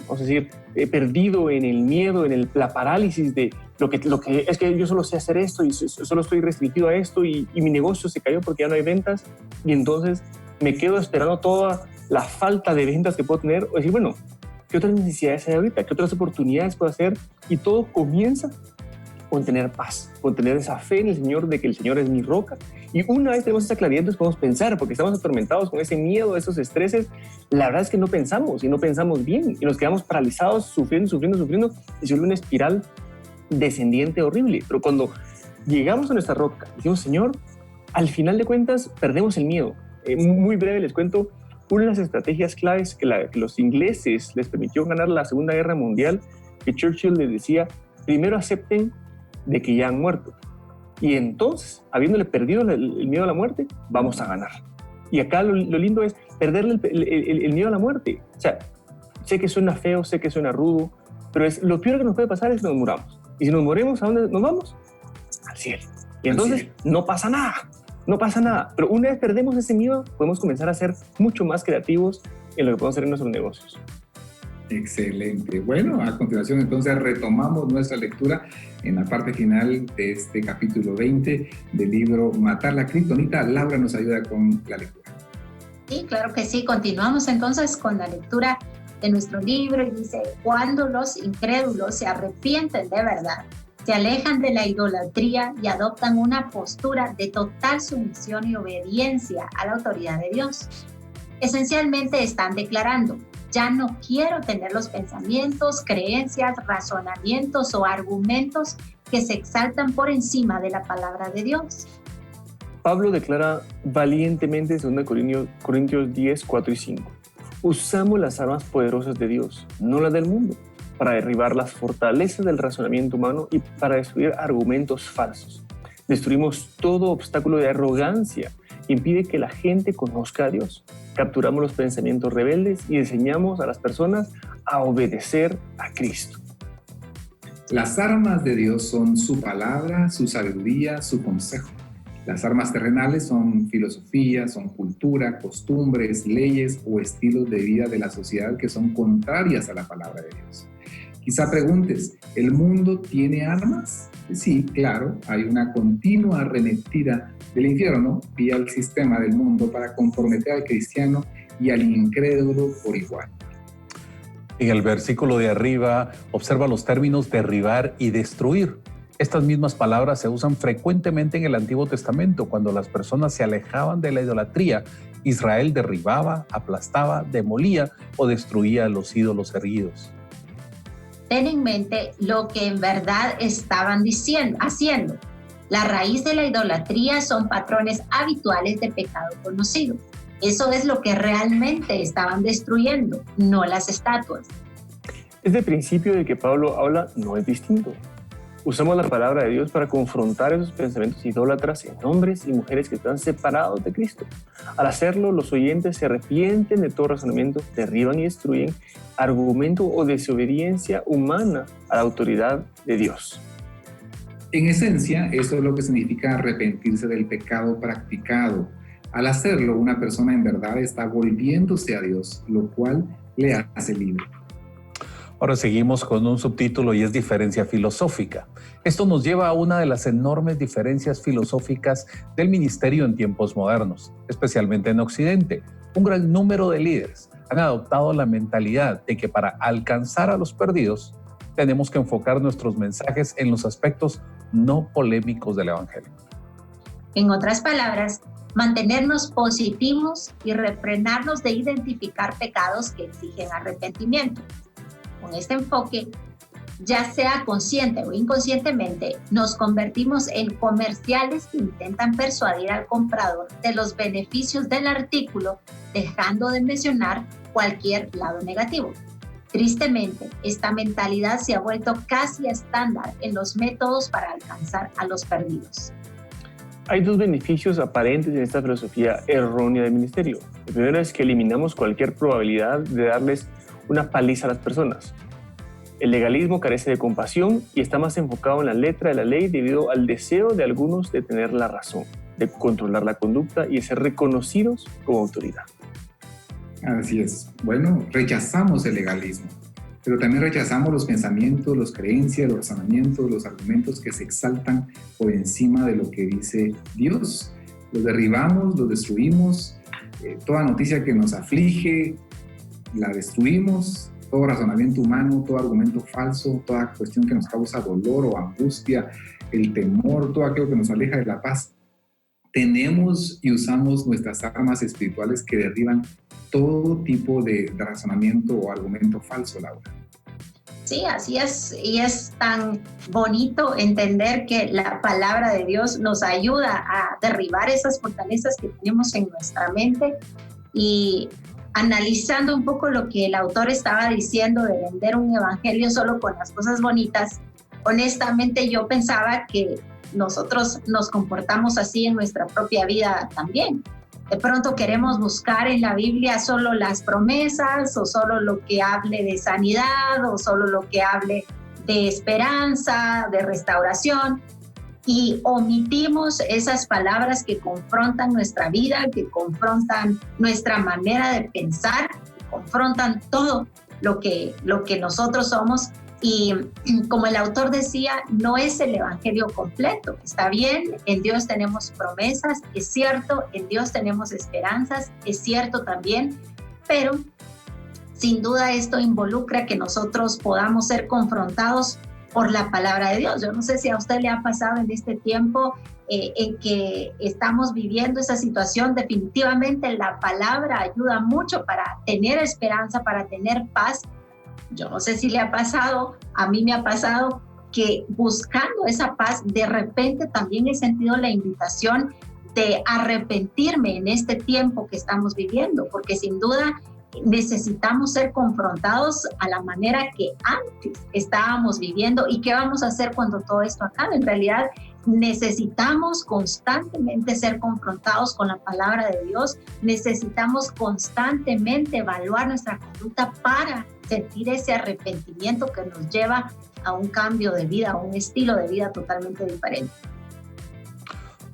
vamos a decir, perdido en el miedo, en la parálisis de lo que es que yo solo sé hacer esto y solo estoy restringido a esto y mi negocio se cayó porque ya no hay ventas, y entonces me quedo esperando toda la falta de ventas que puedo tener, o decir, bueno, ¿qué otras necesidades hay ahorita? ¿Qué otras oportunidades puedo hacer? Y todo comienza con tener paz, con tener esa fe en el Señor, de que el Señor es mi roca. Y una vez tenemos esa claridad, entonces podemos pensar, porque estamos atormentados con ese miedo, esos estreses. La verdad es que no pensamos, y no pensamos bien, y nos quedamos paralizados, sufriendo, y se vuelve una espiral descendiente horrible. Pero cuando llegamos a nuestra roca, decimos: Señor, al final de cuentas perdemos el miedo. Muy breve les cuento. Una de las estrategias claves que los ingleses les permitió ganar la Segunda Guerra Mundial, que Churchill les decía: primero acepten de que ya han muerto, y entonces, habiéndole perdido el miedo a la muerte, vamos a ganar. Y acá lo lindo es perderle el miedo a la muerte. O sea, sé que suena feo, sé que suena rudo, pero lo peor que nos puede pasar es que nos muramos. Y si nos morimos, ¿a dónde nos vamos? Al cielo. Y entonces no pasa nada. No pasa nada, pero una vez perdemos ese miedo, podemos comenzar a ser mucho más creativos en lo que podemos hacer en nuestros negocios. Excelente. Bueno, a continuación entonces retomamos nuestra lectura en la parte final de este capítulo 20 del libro Matar la Kriptonita. Laura nos ayuda con la lectura. Sí, claro que sí. Continuamos entonces con la lectura de nuestro libro y dice: cuando los incrédulos se arrepienten de verdad, se alejan de la idolatría y adoptan una postura de total sumisión y obediencia a la autoridad de Dios. Esencialmente están declarando: ya no quiero tener los pensamientos, creencias, razonamientos o argumentos que se exaltan por encima de la palabra de Dios. Pablo declara valientemente en 2 Corintios 10, 4 y 5: usamos las armas poderosas de Dios, no las del mundo, para derribar las fortalezas del razonamiento humano y para destruir argumentos falsos. Destruimos todo obstáculo de arrogancia que impide que la gente conozca a Dios. Capturamos los pensamientos rebeldes y enseñamos a las personas a obedecer a Cristo. Las armas de Dios son su palabra, su sabiduría, su consejo. Las armas terrenales son filosofía, son cultura, costumbres, leyes o estilos de vida de la sociedad que son contrarias a la palabra de Dios. Quizá preguntes, ¿el mundo tiene armas? Sí, claro, hay una continua arremetida del infierno vía el sistema del mundo para comprometer al cristiano y al incrédulo por igual. En el versículo de arriba observa los términos derribar y destruir. Estas mismas palabras se usan frecuentemente en el Antiguo Testamento. Cuando las personas se alejaban de la idolatría, Israel derribaba, aplastaba, demolía o destruía a los ídolos erguidos. Ten en mente lo que en verdad estaban haciendo. La raíz de la idolatría son patrones habituales de pecado conocido. Eso es lo que realmente estaban destruyendo, no las estatuas. Este principio del que Pablo habla no es distinto. Usamos la palabra de Dios para confrontar esos pensamientos idólatras en hombres y mujeres que están separados de Cristo. Al hacerlo, los oyentes se arrepienten de todo razonamiento, derriban y destruyen argumento o desobediencia humana a la autoridad de Dios. En esencia, eso es lo que significa arrepentirse del pecado practicado. Al hacerlo, una persona en verdad está volviéndose a Dios, lo cual le hace libre. Ahora seguimos con un subtítulo y es diferencia filosófica. Esto nos lleva a una de las enormes diferencias filosóficas del ministerio en tiempos modernos, especialmente en Occidente. Un gran número de líderes han adoptado la mentalidad de que para alcanzar a los perdidos tenemos que enfocar nuestros mensajes en los aspectos no polémicos del Evangelio. En otras palabras, mantenernos positivos y refrenarnos de identificar pecados que exigen arrepentimiento. Con este enfoque, ya sea consciente o inconscientemente, nos convertimos en comerciales que intentan persuadir al comprador de los beneficios del artículo, dejando de mencionar cualquier lado negativo. Tristemente, esta mentalidad se ha vuelto casi estándar en los métodos para alcanzar a los perdidos. Hay dos beneficios aparentes en esta filosofía errónea del ministerio. El primero es que eliminamos cualquier probabilidad de darles una paliza a las personas. El legalismo carece de compasión y está más enfocado en la letra de la ley debido al deseo de algunos de tener la razón, de controlar la conducta y de ser reconocidos como autoridad. Así es. Bueno, rechazamos el legalismo, pero también rechazamos los pensamientos, las creencias, los razonamientos, los argumentos que se exaltan por encima de lo que dice Dios. Los derribamos, los destruimos, toda noticia que nos aflige, la destruimos, todo razonamiento humano, todo argumento falso, toda cuestión que nos causa dolor o angustia, el temor, todo aquello que nos aleja de la paz. Tenemos y usamos nuestras armas espirituales que derriban todo tipo de razonamiento o argumento falso, Laura. Sí, así es, y es tan bonito entender que la palabra de Dios nos ayuda a derribar esas fortalezas que tenemos en nuestra mente. Y analizando un poco lo que el autor estaba diciendo de vender un evangelio solo con las cosas bonitas, honestamente yo pensaba que nosotros nos comportamos así en nuestra propia vida también. De pronto queremos buscar en la Biblia solo las promesas o solo lo que hable de sanidad o solo lo que hable de esperanza, de restauración, y omitimos esas palabras que confrontan nuestra vida, que confrontan nuestra manera de pensar, que confrontan todo lo que nosotros somos. Y como el autor decía, no es el evangelio completo. Está bien, en Dios tenemos promesas, es cierto, en Dios tenemos esperanzas, es cierto también, pero sin duda esto involucra que nosotros podamos ser confrontados por la palabra de Dios. Yo no sé si a usted le ha pasado en este tiempo en que estamos viviendo esa situación. Definitivamente la palabra ayuda mucho para tener esperanza, para tener paz. Yo no sé si le ha pasado, a mí me ha pasado que buscando esa paz, de repente también he sentido la invitación de arrepentirme en este tiempo que estamos viviendo, porque sin duda necesitamos ser confrontados a la manera que antes estábamos viviendo. ¿Y qué vamos a hacer cuando todo esto acabe? En realidad necesitamos constantemente ser confrontados con la palabra de Dios, necesitamos constantemente evaluar nuestra conducta para sentir ese arrepentimiento que nos lleva a un cambio de vida, a un estilo de vida totalmente diferente.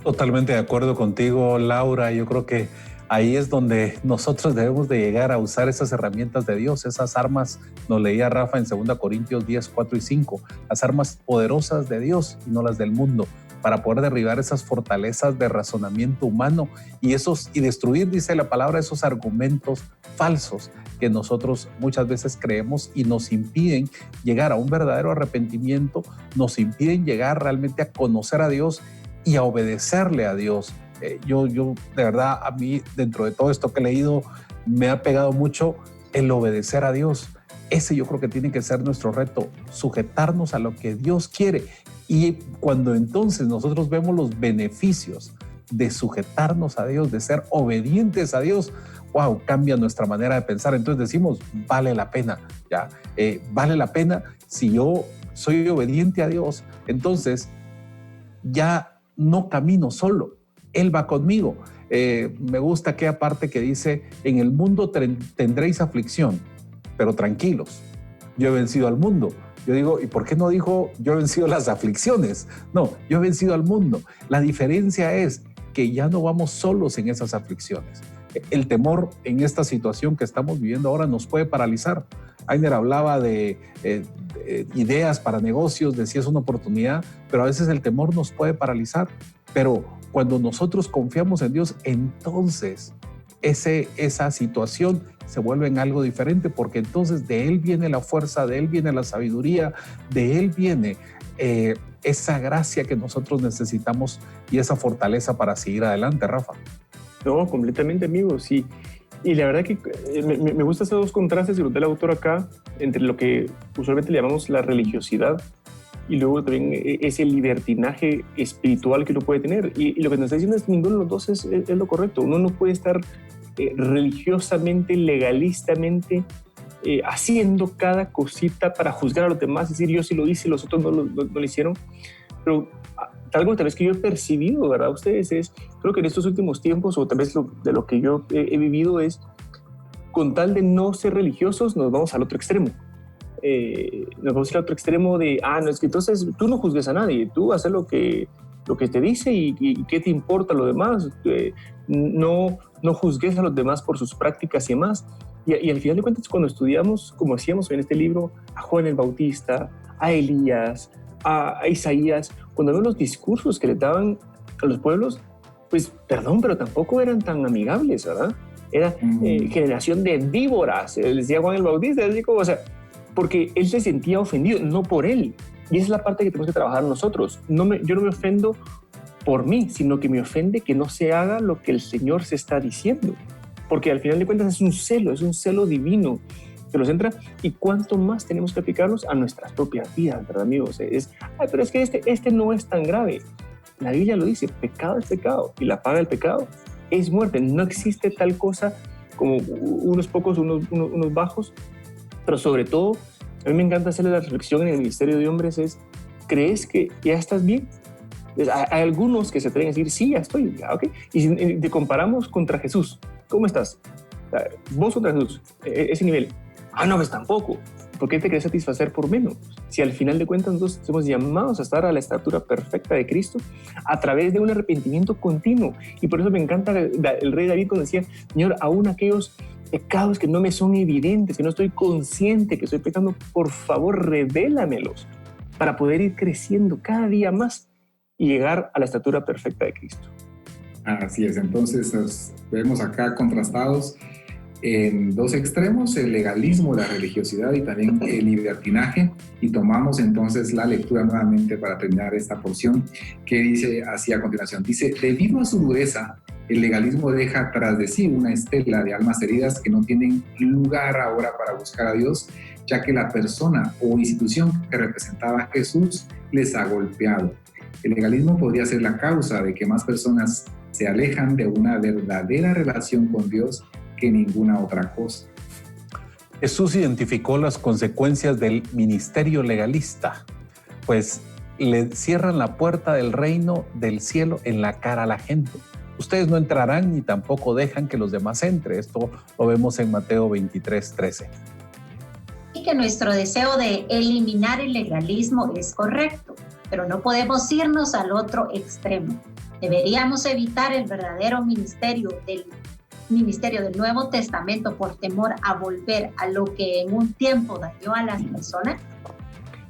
Totalmente de acuerdo contigo, Laura. Yo creo que ahí es donde nosotros debemos de llegar a usar esas herramientas de Dios, esas armas, nos leía Rafa en 2 Corintios 10, 4 y 5, las armas poderosas de Dios y no las del mundo, para poder derribar esas fortalezas de razonamiento humano y destruir, dice la palabra, esos argumentos falsos que nosotros muchas veces creemos y nos impiden llegar a un verdadero arrepentimiento, nos impiden llegar realmente a conocer a Dios y a obedecerle a Dios. Yo de verdad, a mí, dentro de todo esto que he leído, me ha pegado mucho el obedecer a Dios. Ese yo creo que tiene que ser nuestro reto, sujetarnos a lo que Dios quiere. Y cuando entonces nosotros vemos los beneficios de sujetarnos a Dios, de ser obedientes a Dios, wow, cambia nuestra manera de pensar. Entonces decimos, vale la pena, ¿ya? Vale la pena si yo soy obediente a Dios, entonces ya no camino solo, Él va conmigo. Me gusta aquella parte que dice, en el mundo tendréis aflicción, pero tranquilos, yo he vencido al mundo. Yo digo, ¿y por qué no dijo yo he vencido las aflicciones? No, yo he vencido al mundo. La diferencia es que ya no vamos solos en esas aflicciones. El temor en esta situación que estamos viviendo ahora nos puede paralizar. Ainer hablaba de ideas para negocios, de si es una oportunidad, pero a veces el temor nos puede paralizar. Pero cuando nosotros confiamos en Dios, entonces esa situación se vuelve en algo diferente, porque entonces de Él viene la fuerza, de Él viene la sabiduría, de Él viene esa gracia que nosotros necesitamos y esa fortaleza para seguir adelante, Rafa. No, completamente, amigo, sí. Y la verdad que me gustan esos dos contrastes, y lo del autor acá, entre lo que usualmente le llamamos la religiosidad y luego también ese libertinaje espiritual que uno puede tener. Y lo que nos está diciendo es que ninguno de los dos es lo correcto. Uno no puede estar religiosamente, legalistamente, haciendo cada cosita para juzgar a los demás, es decir, yo sí lo hice, los otros no lo hicieron. Pero algo tal vez que yo he percibido, ¿verdad? Ustedes creo que en estos últimos tiempos, o tal vez de lo que yo he vivido, es con tal de no ser religiosos, nos vamos al otro extremo. Nos vamos al otro extremo de, no, es que entonces tú no juzgues a nadie, tú haces lo que te dice y qué te importa lo demás, no juzgues a los demás por sus prácticas y demás. Y al final de cuentas, cuando estudiamos, como hacíamos en este libro, a Juan el Bautista, a Elías, a Isaías, cuando vemos los discursos que le daban a los pueblos, pues perdón, pero tampoco eran tan amigables, ¿verdad? Era generación de víboras, decía Juan el Bautista, así como, o sea, porque él se sentía ofendido, no por él. Y esa es la parte que tenemos que trabajar nosotros. Yo no me ofendo por mí, sino que me ofende que no se haga lo que el Señor se está diciendo. Porque al final de cuentas es un celo divino que nos entra. Y cuánto más tenemos que aplicarnos a nuestras propias vidas, ¿verdad, amigos? Pero es que este no es tan grave. La Biblia lo dice, pecado es pecado y la paga del pecado es muerte. No existe tal cosa como unos pocos, unos bajos, pero sobre todo, a mí me encanta hacerle la reflexión en el Ministerio de Hombres es, ¿crees que ya estás bien? Hay algunos que se atreven a decir, sí, ya estoy, ya, ok. Y si te comparamos contra Jesús, ¿cómo estás? Vos contra Jesús, ese nivel. No, pues tampoco. ¿Por qué te querés satisfacer por menos? Si al final de cuentas nosotros somos llamados a estar a la estatura perfecta de Cristo a través de un arrepentimiento continuo. Y por eso me encanta el rey David cuando decía, Señor, aún aquellos pecados que no me son evidentes, que no estoy consciente que estoy pecando, por favor, revélamelos para poder ir creciendo cada día más y llegar a la estatura perfecta de Cristo. Así es, entonces nos vemos acá contrastados en dos extremos, el legalismo, la religiosidad y también el libertinaje, y tomamos entonces la lectura nuevamente para terminar esta porción que dice así a continuación, dice, debido a su dureza, el legalismo deja tras de sí una estela de almas heridas que no tienen lugar ahora para buscar a Dios, ya que la persona o institución que representaba a Jesús les ha golpeado. El legalismo podría ser la causa de que más personas se alejan de una verdadera relación con Dios que ninguna otra cosa. Jesús identificó las consecuencias del ministerio legalista, pues le cierran la puerta del reino del cielo en la cara a la gente. Ustedes no entrarán ni tampoco dejan que los demás entren. Esto lo vemos en Mateo 23:13. Y que nuestro deseo de eliminar el legalismo es correcto, pero no podemos irnos al otro extremo. Deberíamos evitar el verdadero ministerio del Nuevo Testamento por temor a volver a lo que en un tiempo dañó a las personas.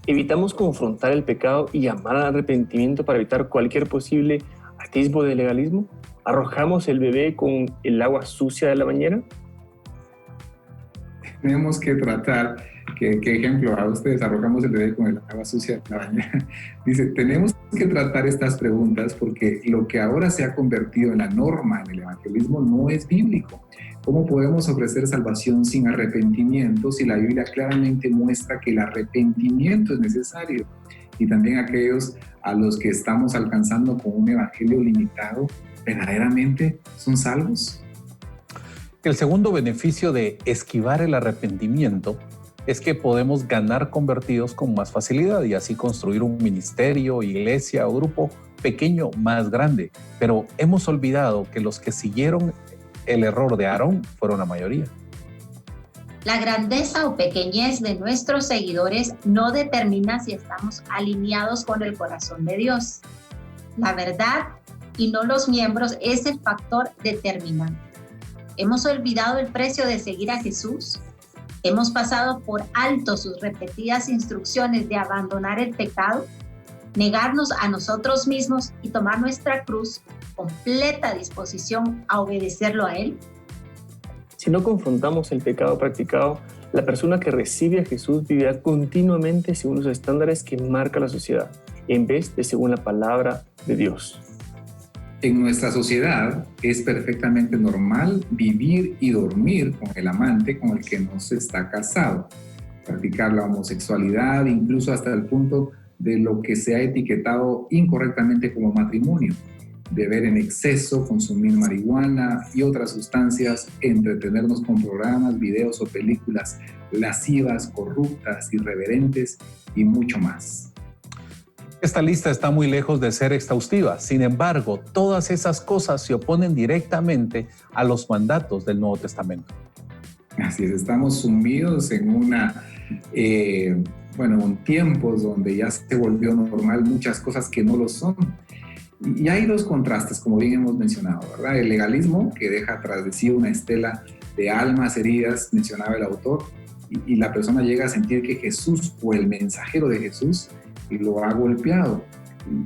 evitamos confrontar el pecado y llamar al arrepentimiento para evitar cualquier posible atisbo de legalismo? ¿Arrojamos el bebé con el agua sucia de la bañera? Tenemos que tratar, ¿qué ejemplo a ustedes? Arrojamos el bebé con el agua sucia de la bañera. Dice, tenemos que tratar estas preguntas porque lo que ahora se ha convertido en la norma en el evangelismo no es bíblico. ¿Cómo podemos ofrecer salvación sin arrepentimiento si la Biblia claramente muestra que el arrepentimiento es necesario? Y también aquellos a los que estamos alcanzando con un evangelio limitado, ¿verdaderamente son salvos? El segundo beneficio de esquivar el arrepentimiento es que podemos ganar convertidos con más facilidad y así construir un ministerio, iglesia o grupo pequeño más grande. Pero hemos olvidado que los que siguieron el error de Aarón fueron la mayoría. La grandeza o pequeñez de nuestros seguidores no determina si estamos alineados con el corazón de Dios. La verdad y no los miembros es el factor determinante. ¿Hemos olvidado el precio de seguir a Jesús? ¿Hemos pasado por alto sus repetidas instrucciones de abandonar el pecado, negarnos a nosotros mismos y tomar nuestra cruz, completa disposición a obedecerlo a Él? Si no confrontamos el pecado practicado, la persona que recibe a Jesús vivirá continuamente según los estándares que marca la sociedad, en vez de según la palabra de Dios. En nuestra sociedad es perfectamente normal vivir y dormir con el amante con el que no se está casado, practicar la homosexualidad, incluso hasta el punto de lo que se ha etiquetado incorrectamente como matrimonio, beber en exceso, consumir marihuana y otras sustancias, entretenernos con programas, videos o películas lascivas, corruptas, irreverentes y mucho más. Esta lista está muy lejos de ser exhaustiva. Sin embargo, todas esas cosas se oponen directamente a los mandatos del Nuevo Testamento. Así es, estamos sumidos en en tiempos donde ya se volvió normal muchas cosas que no lo son. Y hay dos contrastes, como bien hemos mencionado, ¿verdad? El legalismo, que deja tras de sí una estela de almas heridas, mencionaba el autor, y la persona llega a sentir que Jesús o el mensajero de Jesús lo ha golpeado.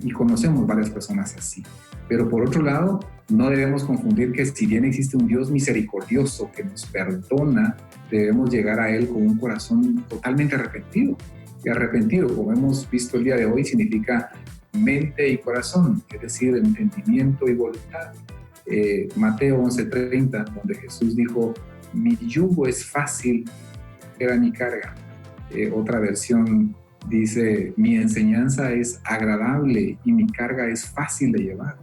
Y conocemos varias personas así. Pero por otro lado, no debemos confundir que si bien existe un Dios misericordioso que nos perdona, debemos llegar a Él con un corazón totalmente arrepentido. Y arrepentido, como hemos visto el día de hoy, significa mente y corazón, es decir, entendimiento y voluntad. Mateo 11:30, donde Jesús dijo, mi yugo es fácil, era mi carga. Otra versión dice, mi enseñanza es agradable y mi carga es fácil de llevar.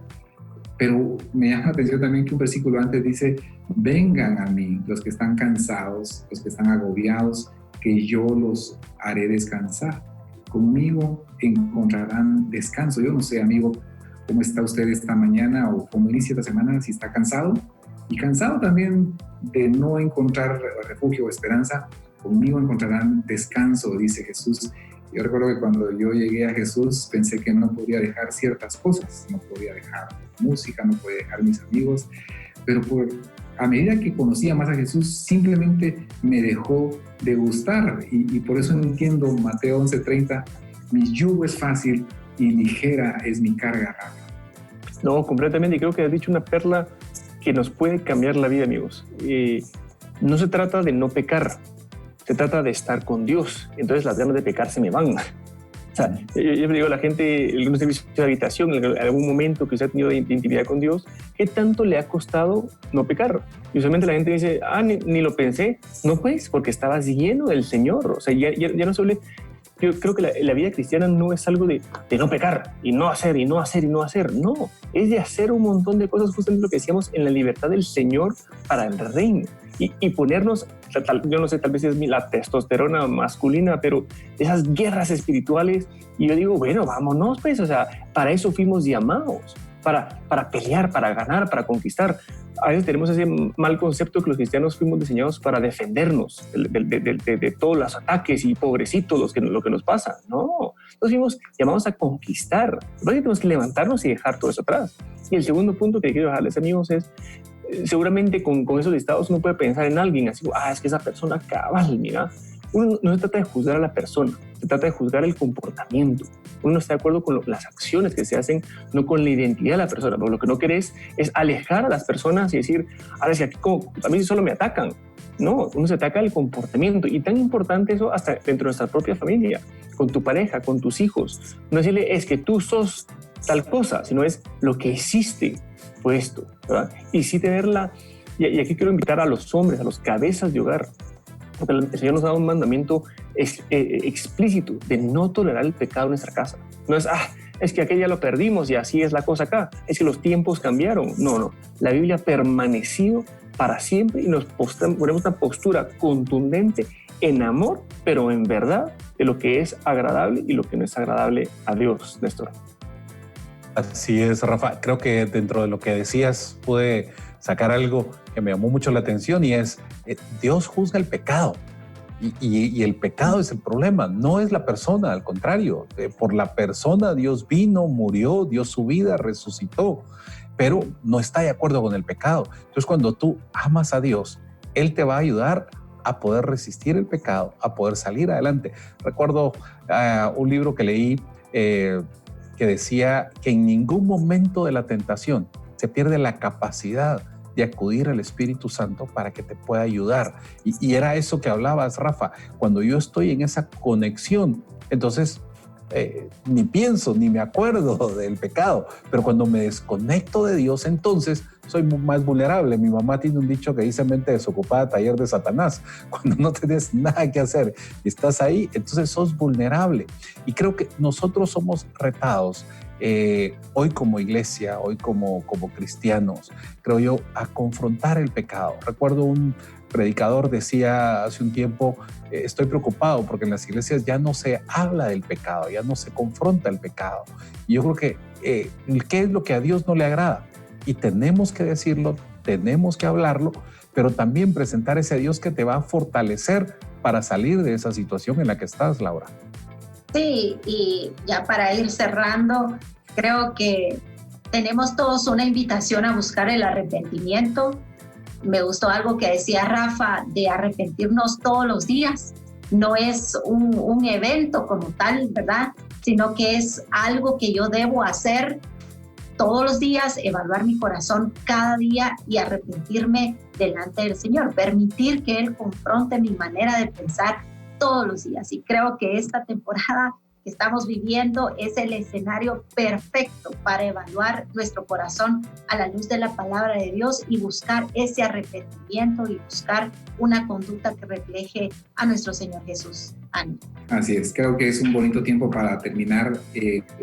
Pero me llama la atención también que un versículo antes dice, vengan a mí los que están cansados, los que están agobiados, que yo los haré descansar. Conmigo encontrarán descanso. Yo no sé, amigo, cómo está usted esta mañana o cómo inicia esta semana, si está cansado. Y cansado también de no encontrar refugio o esperanza, conmigo encontrarán descanso, dice Jesús. Yo recuerdo que cuando yo llegué a Jesús pensé que no podía dejar ciertas cosas, no podía dejar música, no podía dejar mis amigos, pero a medida que conocía más a Jesús simplemente me dejó de gustar y por eso entiendo Mateo 11:30, mi yugo es fácil y ligera es mi carga rápida. No, completamente, y creo que has dicho una perla que nos puede cambiar la vida, amigos. No se trata de no pecar, se trata de estar con Dios. Entonces las ganas de pecar se me van. O sea, yo le digo a la gente, en algún servicio de habitación, en algún momento que usted ha tenido de intimidad con Dios, ¿qué tanto le ha costado no pecar? Y usualmente la gente dice, ni lo pensé. No, pues, porque estabas lleno del Señor. O sea, ya no se hable. Yo creo que la vida cristiana no es algo de no pecar y no hacer y no hacer y no hacer. No, es de hacer un montón de cosas, justamente lo que decíamos, en la libertad del Señor para el reino. Y ponernos, yo no sé, tal vez es la testosterona masculina, pero esas guerras espirituales. Y yo digo, bueno, vámonos pues, o sea, para eso fuimos llamados, para pelear, para ganar, para conquistar. A veces tenemos ese mal concepto que los cristianos fuimos diseñados para defendernos de todos los ataques y pobrecitos lo que nos pasa. No, nos fuimos llamados a conquistar. Entonces tenemos que levantarnos y dejar todo eso atrás. Y el segundo punto que quiero dejarles, amigos, es seguramente con esos listados uno puede pensar en alguien así, es que esa persona cabal, mira, uno no se trata de juzgar a la persona, se trata de juzgar el comportamiento. Uno no está de acuerdo con las acciones que se hacen, no con la identidad de la persona, pero lo que no querés es alejar a las personas y decir, ahora si aquí a mí solo me atacan. No, uno se ataca el comportamiento, y tan importante eso hasta dentro de nuestra propia familia, con tu pareja, con tus hijos. No decirle, es que tú sos tal cosa, sino es lo que hiciste fue esto, ¿verdad? Y sí tenerla, y aquí quiero invitar a los hombres, a los cabezas de hogar, porque el Señor nos ha dado un mandamiento explícito de no tolerar el pecado en nuestra casa. No es que aquel ya lo perdimos y así es la cosa acá, es que los tiempos cambiaron. No, la Biblia ha permanecido para siempre y nos ponemos una postura contundente en amor, pero en verdad, de lo que es agradable y lo que no es agradable a Dios, Néstor. Así es, Rafa. Creo que dentro de lo que decías pude sacar algo que me llamó mucho la atención, y es Dios juzga el pecado. Y el pecado es el problema, no es la persona, al contrario. Por la persona Dios vino, murió, dio su vida, resucitó, pero no está de acuerdo con el pecado. Entonces, cuando tú amas a Dios, Él te va a ayudar a poder resistir el pecado, a poder salir adelante. Recuerdo un libro que leí que decía que en ningún momento de la tentación se pierde la capacidad de acudir al Espíritu Santo para que te pueda ayudar. Y era eso que hablabas, Rafa. Cuando yo estoy en esa conexión, entonces ni pienso, ni me acuerdo del pecado. Pero cuando me desconecto de Dios, entonces soy más vulnerable. Mi mamá tiene un dicho que dice: mente desocupada, taller de Satanás. Cuando no tienes nada que hacer y estás ahí, entonces sos vulnerable. Y creo que nosotros somos retados hoy como iglesia, hoy como cristianos, creo yo, a confrontar el pecado. Recuerdo un predicador decía hace un tiempo, estoy preocupado porque en las iglesias ya no se habla del pecado, ya no se confronta el pecado. Y yo creo que ¿qué es lo que a Dios no le agrada? Y tenemos que decirlo, tenemos que hablarlo, pero también presentar ese Dios que te va a fortalecer para salir de esa situación en la que estás, Laura. Sí, y ya para ir cerrando, creo que tenemos todos una invitación a buscar el arrepentimiento. Me gustó algo que decía Rafa, de arrepentirnos todos los días. No es un evento como tal, ¿verdad? Sino que es algo que yo debo hacer todos los días, evaluar mi corazón cada día y arrepentirme delante del Señor. Permitir que Él confronte mi manera de pensar todos los días. Y creo que esta temporada que estamos viviendo es el escenario perfecto para evaluar nuestro corazón a la luz de la palabra de Dios y buscar ese arrepentimiento y buscar una conducta que refleje a nuestro Señor Jesús. Amén. Así es, creo que es un bonito tiempo para terminar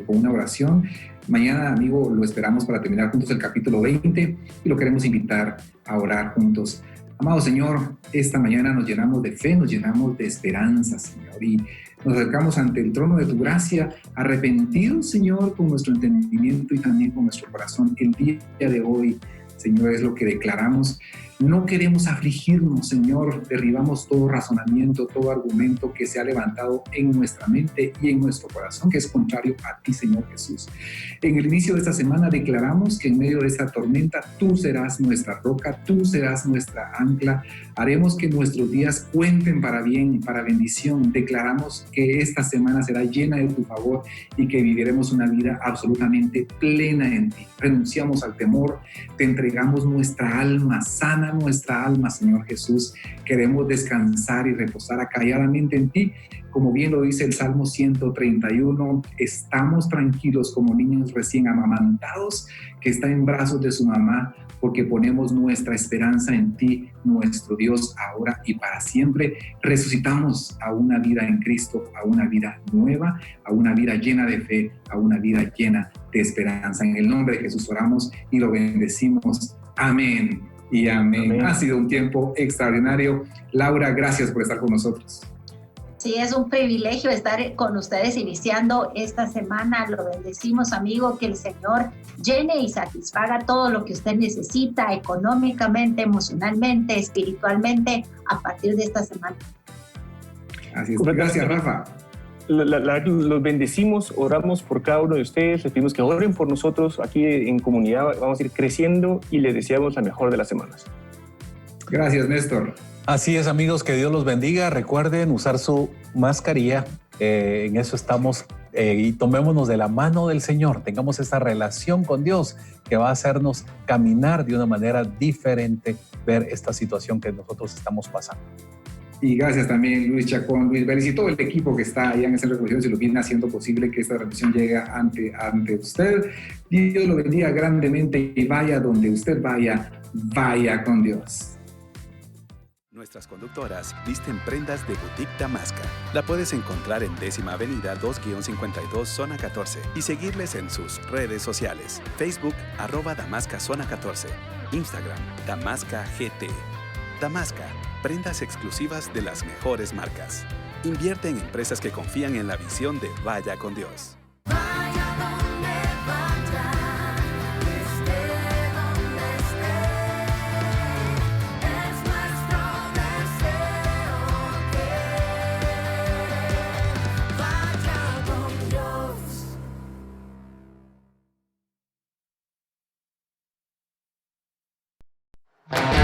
con una oración. Mañana, amigo, lo esperamos para terminar juntos el capítulo 20 y lo queremos invitar a orar juntos. Amado Señor, esta mañana nos llenamos de fe, nos llenamos de esperanza, Señor, y nos acercamos ante el trono de tu gracia, arrepentidos, Señor, con nuestro entendimiento y también con nuestro corazón. El día de hoy, Señor, es lo que declaramos. No queremos afligirnos, Señor. Derribamos todo razonamiento, todo argumento que se ha levantado en nuestra mente y en nuestro corazón, que es contrario a ti, Señor Jesús. En el inicio de esta semana declaramos que en medio de esta tormenta tú serás nuestra roca, tú serás nuestra ancla. Haremos que nuestros días cuenten para bien y para bendición. Declaramos que esta semana será llena de tu favor y que viviremos una vida absolutamente plena en ti. Renunciamos al temor, te entregamos nuestra alma, sana nuestra alma, Señor Jesús. Queremos descansar y reposar acalladamente en ti. Como bien lo dice el Salmo 131, estamos tranquilos como niños recién amamantados que están en brazos de su mamá, porque ponemos nuestra esperanza en ti, nuestro Dios, ahora y para siempre. Resucitamos a una vida en Cristo, a una vida nueva, a una vida llena de fe, a una vida llena de esperanza. En el nombre de Jesús oramos y lo bendecimos. Amén y amén. Amén. Ha sido un tiempo extraordinario. Laura, gracias por estar con nosotros. Sí, es un privilegio estar con ustedes iniciando esta semana. Lo bendecimos, amigo, que el Señor llene y satisfaga todo lo que usted necesita económicamente, emocionalmente, espiritualmente a partir de esta semana. Así es. Gracias, Rafa. Los bendecimos, oramos por cada uno de ustedes, les pedimos que oren por nosotros aquí en comunidad. Vamos a ir creciendo y les deseamos la mejor de las semanas. Gracias, Néstor. Así es, amigos, que Dios los bendiga. Recuerden usar su mascarilla. En eso estamos y tomémonos de la mano del Señor. Tengamos esta relación con Dios que va a hacernos caminar de una manera diferente, ver esta situación que nosotros estamos pasando. Y gracias también Luis Chacón, Luis Vélez y todo el equipo que está allá en esta revolución, se lo viene haciendo posible que esta transmisión llegue ante usted. Dios lo bendiga grandemente y vaya donde usted vaya, vaya con Dios. Nuestras conductoras visten prendas de Boutique Damasca. La puedes encontrar en 10ª Avenida 2-52 Zona 14 y seguirles en sus redes sociales. Facebook @Damasca Zona 14, Instagram Damasca GT. Damasca, prendas exclusivas de las mejores marcas. Invierte en empresas que confían en la visión de Vaya con Dios. Dios.